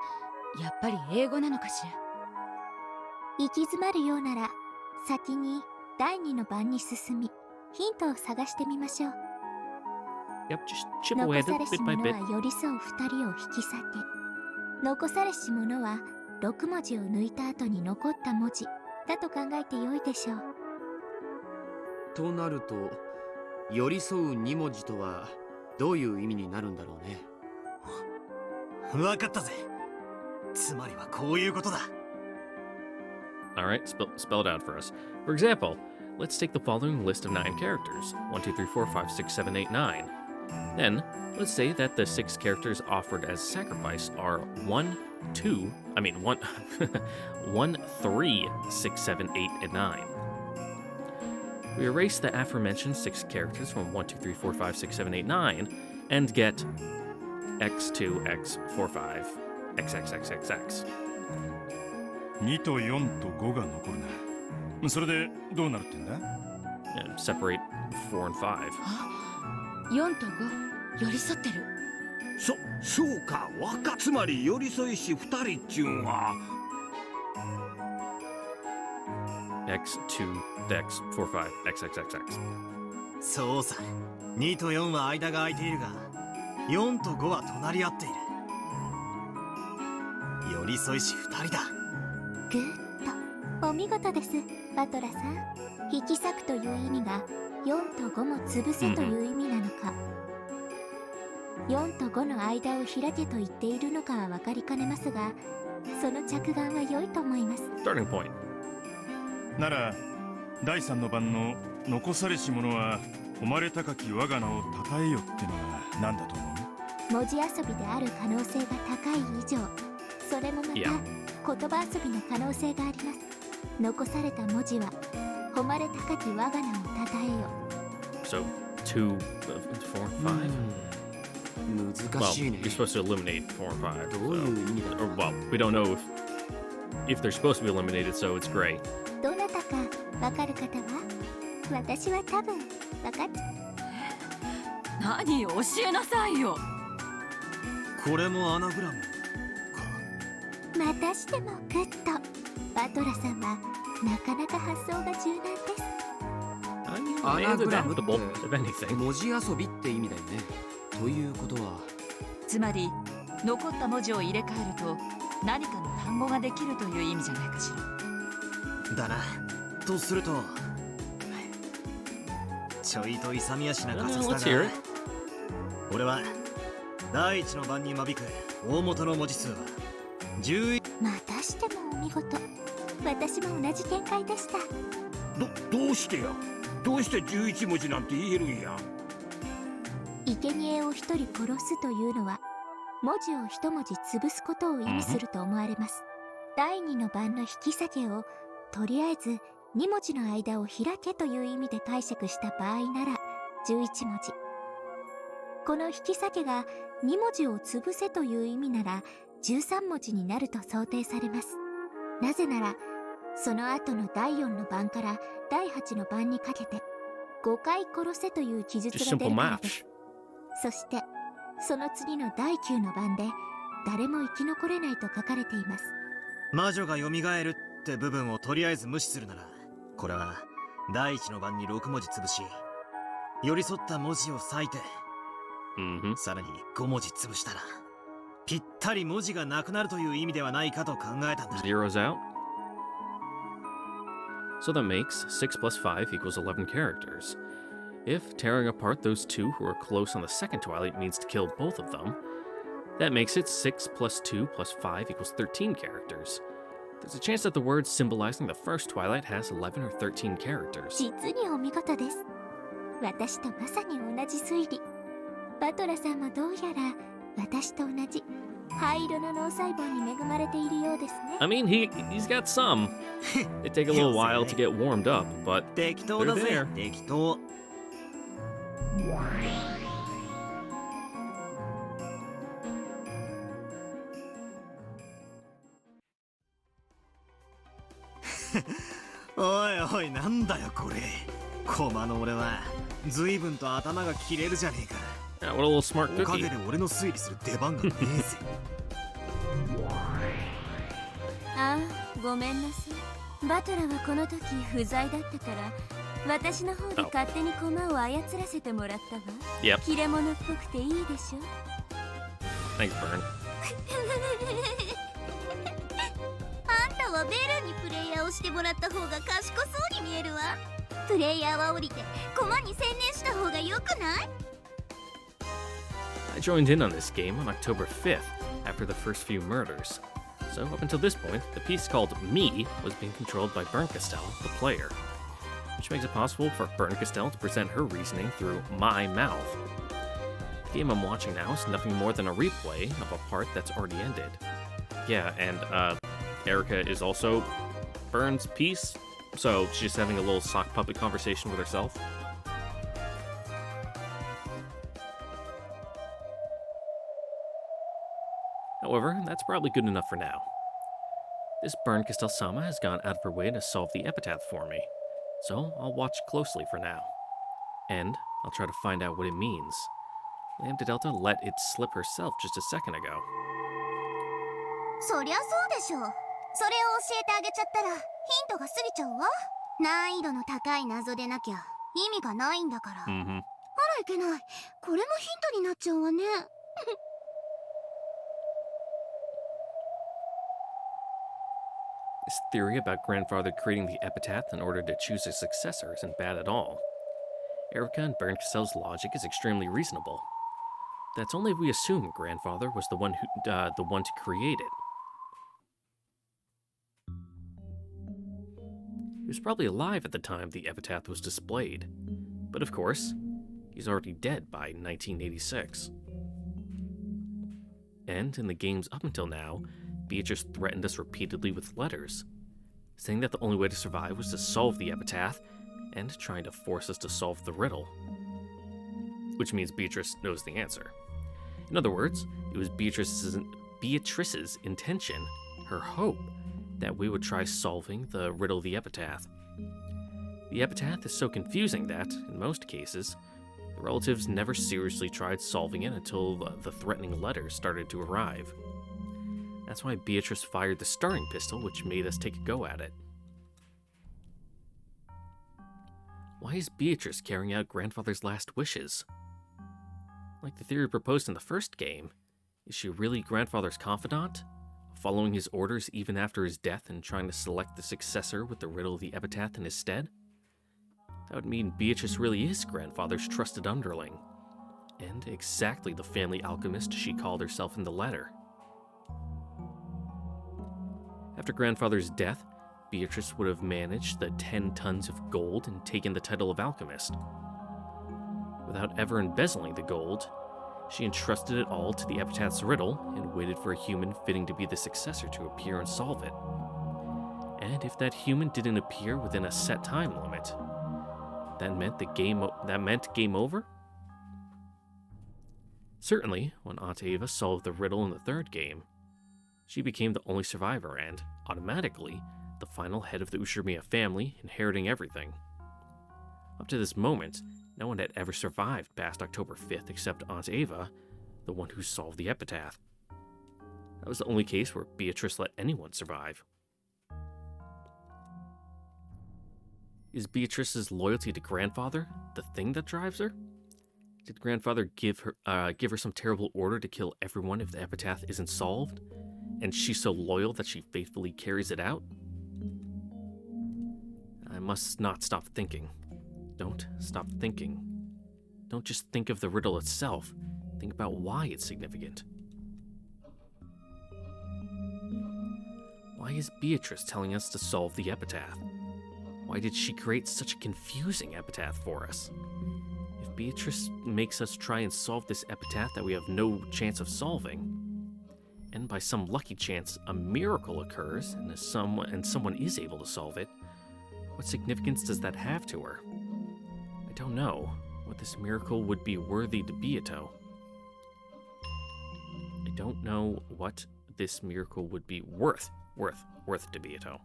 やっぱり英語なのかしら。行き詰まるようなら先に第2の番に進みヒントを探してみましょう。 Yep, just chip away 残され bit し by 者 bit. は寄り添う2人を引き裂け、残されし者は6文字を抜いた後に残った文字だと考えてよいでしょう。となると寄り添う2文字とはどういう意味になるんだろうね。わかったぜ。つまりはこういうことだ。All right, spell it out for us. For example, let's take the following list of 9 characters. 1, 2, 3, 4, 5, 6, 7, 8, 9. Then, let's say that the 6 characters offered as sacrifice are 1, 3, 6, 7, 8, and 9. We erase the aforementioned 6 characters from 1, 2, 3, 4, 5, 6, 7, 8, 9 and get x2, x4, 5, xxxxx. 2と4と5が残るな。それでどうなるってんだ？ Separate 4 and 5. 4と5寄り添ってる。そうか、つまり寄り添いし2人っちゅうんは x2, x4, 5, xxxx. そうさ、2と4は間が空いているが4と5は隣り合っている。寄り添いし2人だ。グッド。お見事です、バトラさん。引き裂くという意味が4と5も潰せという意味なのか、4と5の間を開けと言っているのかは分かりかねますが、その着眼は良いと思います。Starting point. なら第3の番の残されし者は誉れ高き我が名を称えよってのは何だと思う？文字遊びである可能性が高い以上、それもまた言葉遊びの可能性があります。残された文字は誉れ高き我が名を称えよ。 So 2, 4, 5. Well, you're supposed to eliminate 4 and 5. So. Or, well, we don't know if they're supposed to be eliminated, so it's gray. どなたかわかる方は？私は多分わかっ何よ、教えなさいよ。これもアナグラム。またしてもグッド。バトラさんはなかなか発想が柔軟です。アナグラムって if anything. 文字遊びって意味だよね。ということは、つまり残った文字を入れ替えると何かの単語ができるという意味じゃないかしら。だな。とすると、ちょいと勇み足な仮説だが、俺は第一の番に間引く大元の文字数は11。またしてもお見事。私も同じ見解でした。どうしてや？どうして11文字なんて言えるんや？生贄を一人殺すというのは文字を一文字潰すことを意味すると思われます。第二の番の引き下げをとりあえず2文字の間を開けという意味で解釈した場合なら11文字。この引き下げが2文字を潰せという意味なら13文字になると想定されます。なぜならその後の第4の番から第8の番にかけて5回殺せという記述が出るからです。そしてその次の第9の番で誰も生き残れないと書かれています。魔女が蘇るって部分をとりあえず無視するなら、これは第一の番に6文字潰し、寄り添った文字を割いて、さらに5文字潰したらぴったり文字がなくなるという意味ではないかと考えたんだ。 Zeros out. So that makes 6 plus 5 equals 11 characters. If tearing apart those two who are close on the second twilight means to kill both of them, that makes it 6 plus 2 plus 5 equals 13 characters. There's a chance that the word symbolizing the first twilight has 11 or 13 characters. 実にお見事です。私とまさに同じ推理。バトラさんもどうやら私と同じ灰色の脳細胞に恵まれているようですね。I mean, he's got some. They take a little while to get warmed up, but 適当だ they're ぜ。 there. 適当。おいおい、なんだよこれ。コマの俺は随分と頭が切れるじゃねえか。Yeah, what a little smart おか cookie. げで俺の推理する出番がねえぜ。ああ、ごめんなさい。バトラはこの時不在だったから私の方で勝手に駒を操らせてもらったわ。Yep. 切れ者っぽくていいでしょ。 Thanks, Burn. あんたはベルにプレイヤーをしてもらった方が賢そうに見えるわ。プレイヤーは降りて駒に専念した方がよくない？ I joined in on this game on October 5th, after the first few murders. So up until this point, the piece called Me was being controlled by Berncastel, the player, which makes it possible for Berncastel to present her reasoning through my mouth. The game I'm watching now is nothing more than a replay of a part that's already ended. Yeah, and Erica is also Burn's piece, so she's having a little sock puppet conversation with herself. However, that's probably good enough for now. This Berncastel-sama has gone out of her way to solve the epitaph for me, so I'll watch closely for now. And I'll try to find out what it means. Lambda Delta let it slip herself just a second ago. そりゃそうでしょ。それを教えてあげちゃったらヒントが過ぎちゃうわ。難易度の高い謎でなきゃ意味がないんだから。あらいけない。これもヒントになっちゃうわね。This theory about grandfather creating the epitaph in order to choose a successor isn't bad at all. Erica and Berncastel's logic is extremely reasonable. That's only if we assume grandfather was the one to create it. He was probably alive at the time the epitaph was displayed, but of course, he's already dead by 1986. And in the games up until now, Beatrice threatened us repeatedly with letters, saying that the only way to survive was to solve the epitaph, and trying to force us to solve the riddle. Which means Beatrice knows the answer. In other words, it was Beatrice's intention, her hope, that we would try solving the riddle of the epitaph. The epitaph is so confusing that, in most cases, the relatives never seriously tried solving it until the threatening letters started to arrive. That's why Beatrice fired the starting pistol, which made us take a go at it. Why is Beatrice carrying out Grandfather's last wishes? Like the theory proposed in the first game, is she really Grandfather's confidant, following his orders even after his death and trying to select the successor with the riddle of the epitaph in his stead? That would mean Beatrice really is Grandfather's trusted underling, and exactly the family alchemist she called herself in the letter. After Grandfather's death, Beatrice would have managed the 10 tons of gold and taken the title of alchemist. Without ever embezzling the gold, she entrusted it all to the epitaph's riddle and waited for a human fitting to be the successor to appear and solve it. And if that human didn't appear within a set time limit, that meant game over? Certainly, when Aunt Ava solved the riddle in the third game, she became the only survivor and, automatically, the final head of the Ushirmiya family, inheriting everything. Up to this moment, no one had ever survived past October 5th except Aunt Ava, the one who solved the epitaph. That was the only case where Beatrice let anyone survive. Is Beatrice's loyalty to Grandfather the thing that drives her? Did Grandfather give her some terrible order to kill everyone if the epitaph isn't solved? And she's so loyal that she faithfully carries it out? I must not stop thinking. Don't stop thinking. Don't just think of the riddle itself. Think about why it's significant. Why is Beatrice telling us to solve the epitaph? Why did she create such a confusing epitaph for us? If Beatrice makes us try and solve this epitaph that we have no chance of solving, and by some lucky chance a miracle occurs and someone is able to solve it, what significance does that have to her? I don't know what this miracle would be worthy to Beato. I don't know what this miracle would be worth to Beato.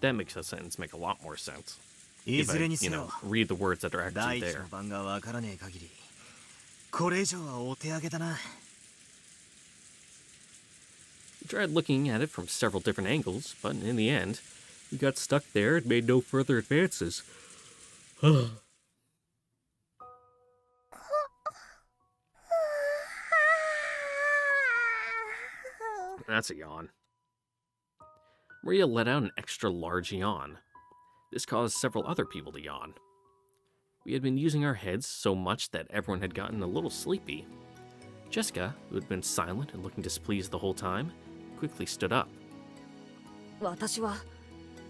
That makes a sentence make a lot more sense. If I, read the words that are actually there. We tried looking at it from several different angles, but in the end, we got stuck there and made no further advances. That's a yawn. Maria let out an extra large yawn. This caused several other people to yawn. We had been using our heads so much that everyone had gotten a little sleepy. Jessica, who had been silent and looking displeased the whole time, quickly stood up. 私は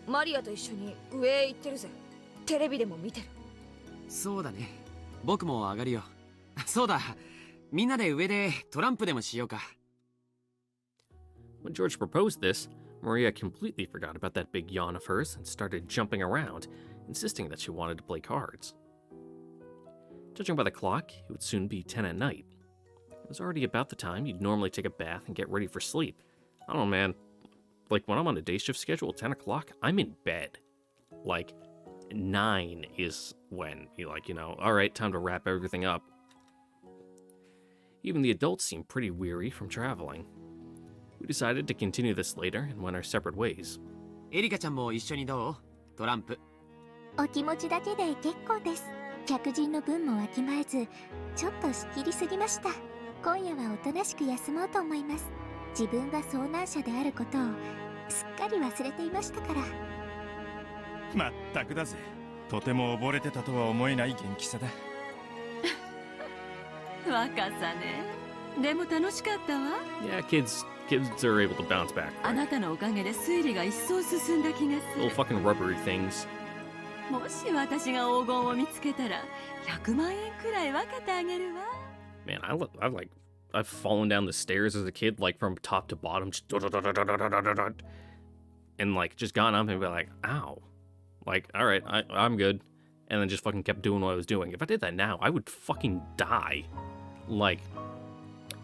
マリアと一緒に上へ行ってるぜ。テレビでも見てる。そうだね。僕も上がるよ。そうだ。みんなで上でトランプでもしようか。When George proposed this, Maria completely forgot about that big yawn of hers and started jumping around, insisting that she wanted to play cards. Judging by the clock, it would soon be 10 at night. It was already about the time you'd normally take a bath and get ready for sleep. I don't know, man. Like, when I'm on a day shift schedule at 10 o'clock, I'm in bed. Like, 9 is when you're like, alright, time to wrap everything up. Even the adults seemed pretty weary from traveling. We decided to continue this later and went our separate ways. エリカちゃんも一緒にどう？トランプ。お気持ちだけで結構です。客人の分もわきまえず、ちょっと仕切りすぎました。今夜はおとなしく休もうと思います。自分が遭難者であることをすっかり忘れていましたから。まったくだぜ。とても溺れてたとは思えない元気さだ。若さね。でも楽しかったわ。Yeah, kids are able to bounce back. あなたのおかげで推理が一層進んだ気がする。Little fucking rubbery things. もし私が黄金を見つけたら100万円くらい分けてあげるわ。Man, I've fallen down the stairs as a kid, like from top to bottom, just and like just gone up and be like, ow. Like, alright, I'm good. and then just fucking kept doing what I was doing. If I did that now, I would fucking die. Like,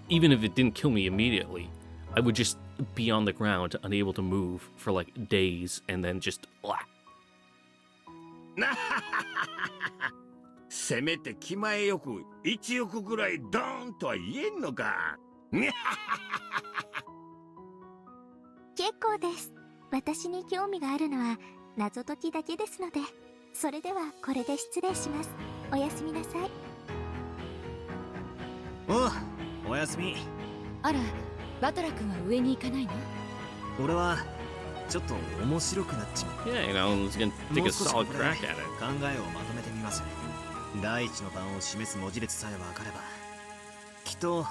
even if it didn't kill me immediately, I would just be on the ground, unable to move for like days, and then just... せめて気前よく1億ぐらいドーンとは言えんのか。結構です。私に興味があるのは謎解きだけですので、それではこれで失礼します。おやすみなさい。おやすみ。あら、バトラ君は上に行かないの？俺はちょっと面白くなっちまう。Yeah, you know, let's take a solid crack at it. 考えをまとめてみます。第一の番を示す文字列さえ分かれば、きっと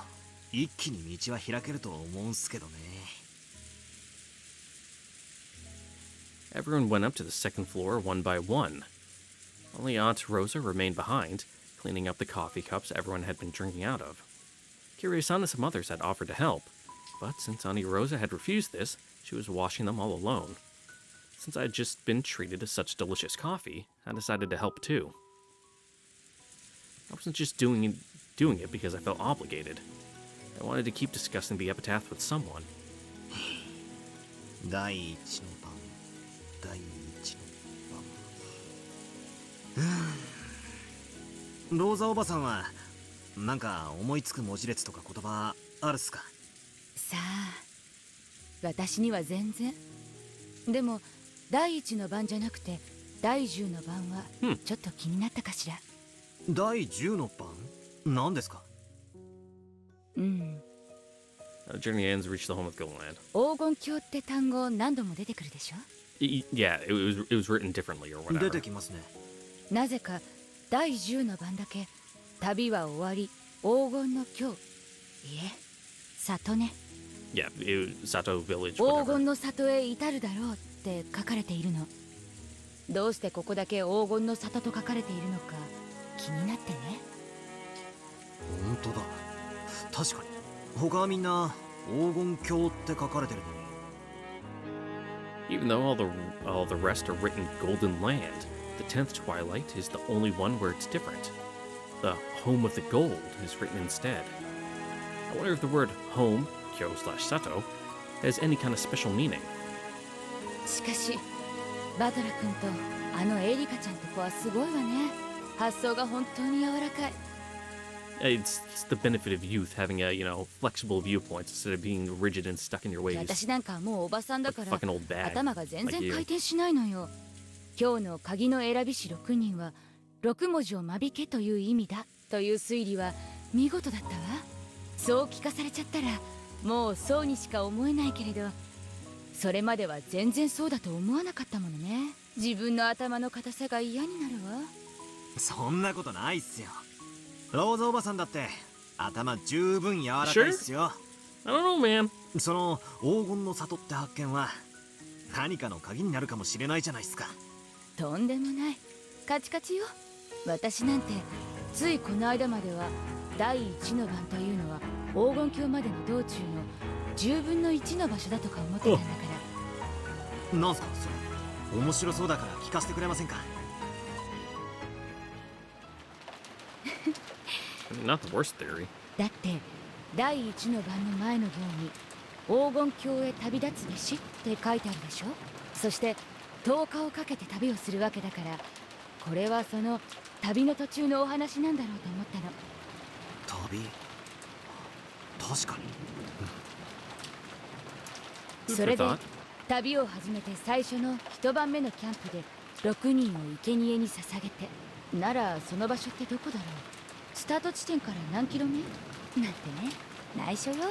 一気に道は開けると思うんすけどね。Everyone went up to the second floor one by one. Only Aunt Rosa remained behind, cleaning up the coffee cups everyone had been drinking out of. Kiryu-san and some others had offered to help, but since Auntie Rosa had refused this, she was washing them all alone. Since I had just been treated to such delicious coffee, I decided to help too. I wasn't just doing it because I felt obligated. I wanted to keep discussing the epitaph with someone. 第一の番、第一の番。ローザおばさんはなんか思いつく文字列とか言葉あるっすか？さあ、私には全然。でも第一の番じゃなくて第10の番はちょっと気になったかしら。第10の番？何ですか？Journey ends, reach the home of Goldland. 黄金鏡って単語何度も出てくるでしょ？ Yeah, it was written differently or whatever. 出てきますね。なぜか第10の番だけ旅は終わり黄金の鏡、いえ里ね。Yeah, it was Sato Village. 黄金の里へ至るだろうって書かれているの。どうしてここだけ黄金の里と書かれているのか気になってね。本当だ。確かに他はみんな黄金鏡って書かれてるのに。 Even though all the rest are written Golden Land, the 10th Twilight is the only one where it's different. The Home of the Gold is written instead. I wonder if the word home, Kyo/Sato, has any kind of special meaning. しかしバトラ君とあのエリカちゃんって子はすごいわね。発想が本当に柔らかい。It's the benefit of youth, having a, flexible viewpoints instead of being rigid and stuck in your ways. 私なんかもうおばさんだから Fucking old bag. 頭が全然回転しないのよ。今日の鍵の選び師6人は6文字を間引けという意味だという推理は見事だったわ。そう聞かされちゃったらもうそうにしか思えないけれど、それまでは全然そうだと思わなかったものね。自分の頭の硬さが嫌になるわ。そんなことないっすよ。ローズおばさんだって頭十分柔らかいっすよ。I don't know, man. その黄金の里って発見は何かの鍵になるかもしれないじゃないっすか。とんでもない。カチカチよ。私なんてついこの間までは第1の番というのは黄金鏡までの道中の10分の1の場所だとか思ってたんだから。なんすかそれ。面白そうだから聞かせてくれませんか？ Not the worst theory. だって第1の番の前の行に黄金鏡へ旅立つべしって書いてあるでしょ。そして10日をかけて旅をするわけだから、これはその旅の途中のお話なんだろうと思ったの。旅？確かに。それで旅を始めて最初の一晩目のキャンプで6人を生贄に捧げて、ならその場所ってどこだろう。スタート地点から何キロ目なんてね、内緒よ。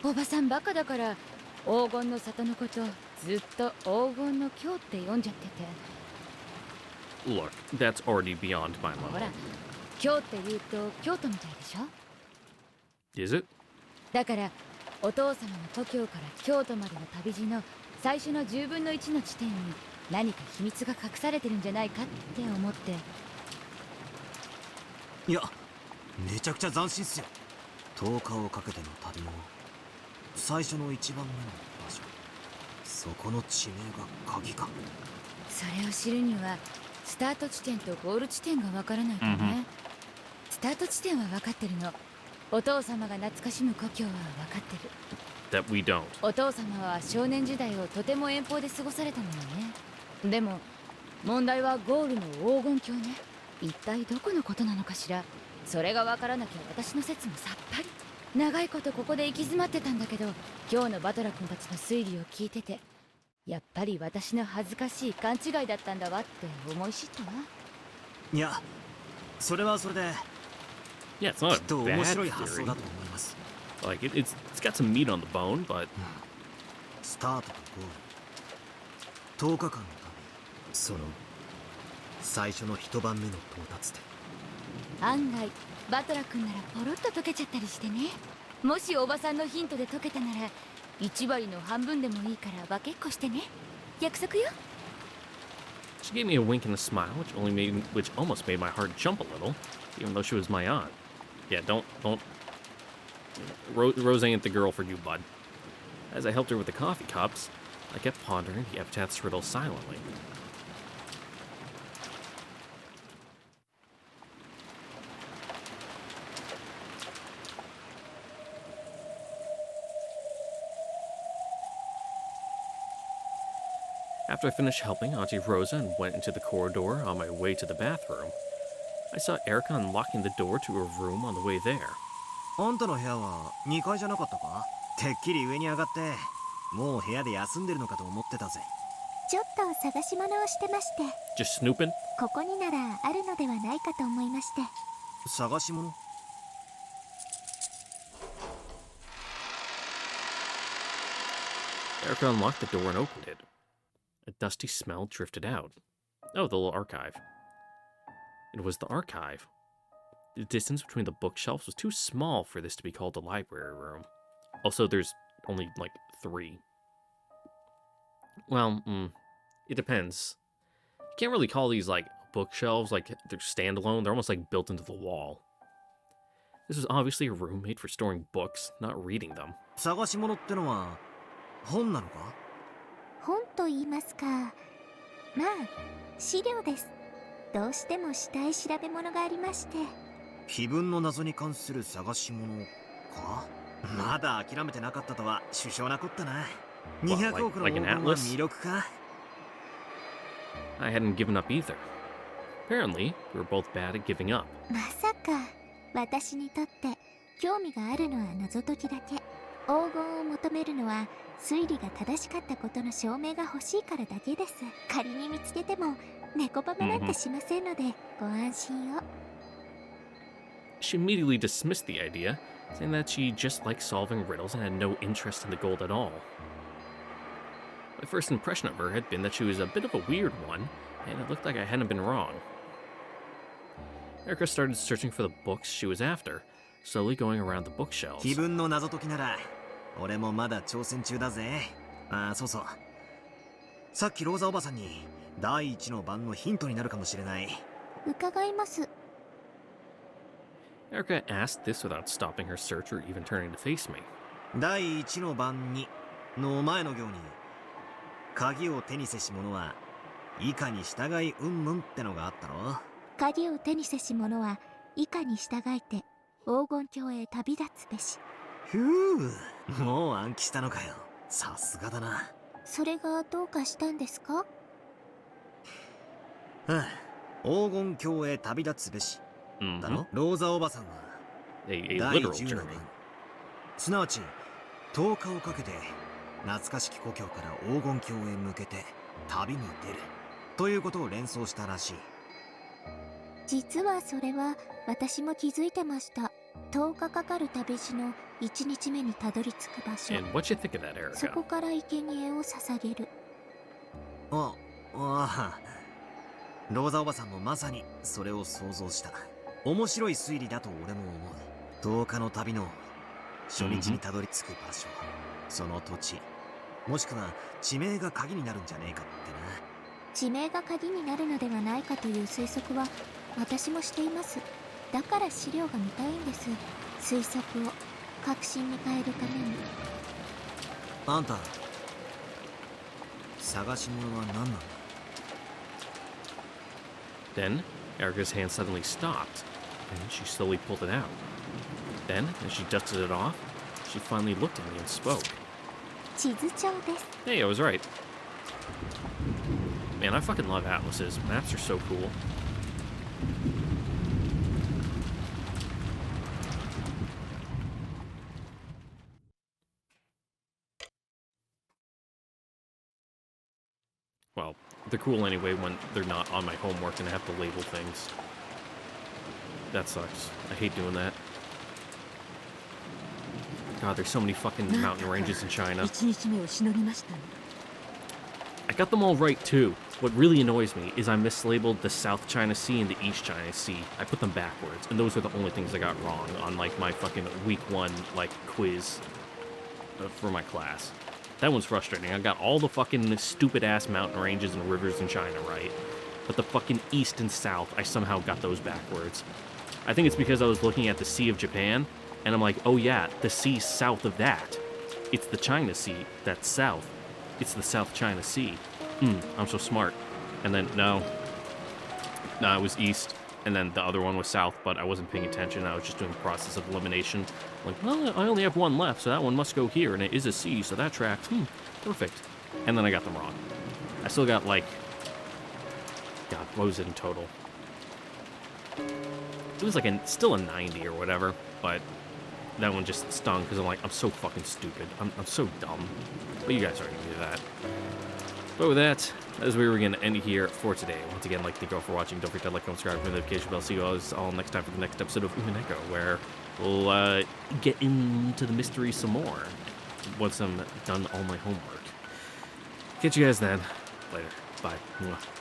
おばさんバカだから黄金の里のことずっと黄金の鏡って読んじゃってて。 Look, that's already beyond my ほら level. 京って言うと京都みたいでしょ。 Is it? だからお父様の故郷から京都までの旅路の最初の10分の1の地点に何か秘密が隠されてるんじゃないかって思って。いや、めちゃくちゃ斬新っすよ。10日をかけての旅の最初の一番目の場所、そこの地名が鍵か。それを知るにはスタート地点とゴール地点がわからないとね。スタート地点は分かってるの。お父様が懐かしむ故郷は分かってる。That we don't. お父様は少年時代をとても遠方で過ごされたのよね。でも問題はゴールの黄金鏡ね。一体どこのことなのかしら。それが分からなきゃ私の説もさっぱり。長いことここで行き詰まってたんだけど、今日のバトラ君たちの推理を聞いてて、やっぱり私の恥ずかしい勘違いだったんだわって思い知ったわ。いや、それはそれで Yeah, it's not きっと a 面 bad 白い発想 theory. だと思います。 Like it's got some meat on the bone, but スタートとゴール、10日間の旅、その最初の一晩目の到達点。案外バトラ君ならポロッと解けちゃったりしてね。もしおばさんのヒントで解けたなら1割の半分でもいいから分けっこしてね。約束よ。 she gave me a wink and a smile, which almost made my heart jump a little, even though she was my aunt. Yeah, don't. Rose ain't the girl for you, bud. As I helped her with the coffee cups, I kept pondering the epitaph's riddle silently. After I finished helping Auntie Rosa and went into the corridor on my way to the bathroom, I saw Erica unlocking the door to her room on the way there. あんたの部屋は2階じゃなかったか？てっきり上に上がってもう部屋で休んでるのかと思ってたぜ。ちょっと探し物をしてまして。 Just snooping? ここにならあるのではないかと思いまして。探し物？ Erica unlocked the door and opened it. A dusty smell drifted out. Oh, the little archive. It was the archive. The distance between the bookshelves was too small for this to be called a library room. Also, there's only, like, 3. Well, it depends. You can't really call these, like, bookshelves, like, they're standalone. They're almost, like, built into the wall. This was obviously a room made for storing books, not reading them. 探し物ってのは本なのか？本と言いますか。まあ、資料です。どうしてもしたい調べ物がありまして。碑文の謎に関する探し物か？まだ諦めてなかったとは殊勝なこったな。200億の黄金は魅力か？ I hadn't given up either. Apparently, we were both bad at giving up. まさか、私にとって興味があるのは謎解きだけ。黄金を求めるのは推理が正しかったことの証明が欲しいからだけです。仮に見つけても猫ババなんてしませんのでご安心を。She immediately dismissed the idea, saying that she just liked solving riddles and had no interest in the gold at all. My first impression of her had been that she was a bit of a weird one, and it looked like I hadn't been wrong. Erica started searching for the books she was after, slowly going around the bookshelves. 碑文の謎解きなら俺もまだ挑戦中だぜ。ああ、そうそう。さっきローザおばさんに第一の番のヒントになるかもしれない。伺います。Erica asked this without stopping her search or even turning to face me. 第一の番にの前の行に鍵を手にせし者は以下に従いうんぬんってのがあったろ。鍵を手にせし者は以下に従いて黄金鏡へ旅立つべし。ふう、もう暗記したのかよ。さすがだな。それがどうかしたんですか？黄金鏡へ旅立つべし。だろ？ローザおばさんは第10の番、すなわち10日をかけて懐かしき故郷から黄金鏡へ向けて旅に出るということを連想したらしい。実はそれは私も気づいてました。10日かかる旅路の1日目にたどり着く場所。そこから生贄を捧げる。ああ、ローザおばさんもまさにそれを想像した。面白い推理だと俺も思う。10日の旅の初日にたどり着く場所、その土地、もしくは地名が鍵になるんじゃねえかってな。地名が鍵になるのではないかという推測は私もしています。だから資料が見たいんです。推測を確信に変えるために。あんた、探し物は何なんだ？ Then, Erica's hand suddenly stopped, and she slowly pulled it out. Then, as she dusted it off, she finally looked at me and spoke. Hey, I was right. Man, I fucking love atlases. Maps are so cool. Well, they're cool anyway when they're not on my homework and I have to label things. That sucks. I hate doing that. God, there's so many fucking mountain ranges in China. I got them all right too. What really annoys me is I mislabeled the South China Sea and the East China Sea. I put them backwards, and those are the only things I got wrong on like my fucking week 1 like quiz for my class. That one's frustrating. I got all the fucking stupid ass mountain ranges and rivers in China right, but the fucking East and South, I somehow got those backwards. I think it's because I was looking at the Sea of Japan, and I'm like, oh yeah, the sea south of that. It's the China Sea that's south. It's the South China Sea. I'm so smart. And then, no, it was east, and then the other one was south, but I wasn't paying attention. I was just doing the process of elimination. Like, well, I only have one left, so that one must go here, and it is a sea, so that tracks. Perfect. And then I got them wrong. I still got, like, God, what was it in total? It was like still a 90 or whatever, but that one just stung because I'm like, I'm so fucking stupid. I'm so dumb. But you guys already knew that. But with that, as we were going to end here for today. Once again, thank you all for watching. Don't forget to like, comment, subscribe, and the notification bell. See you all next time for the next episode of Umineko, where we'll get into the mystery some more once I'm done all my homework. Catch you guys then. Later. Bye. Mwah.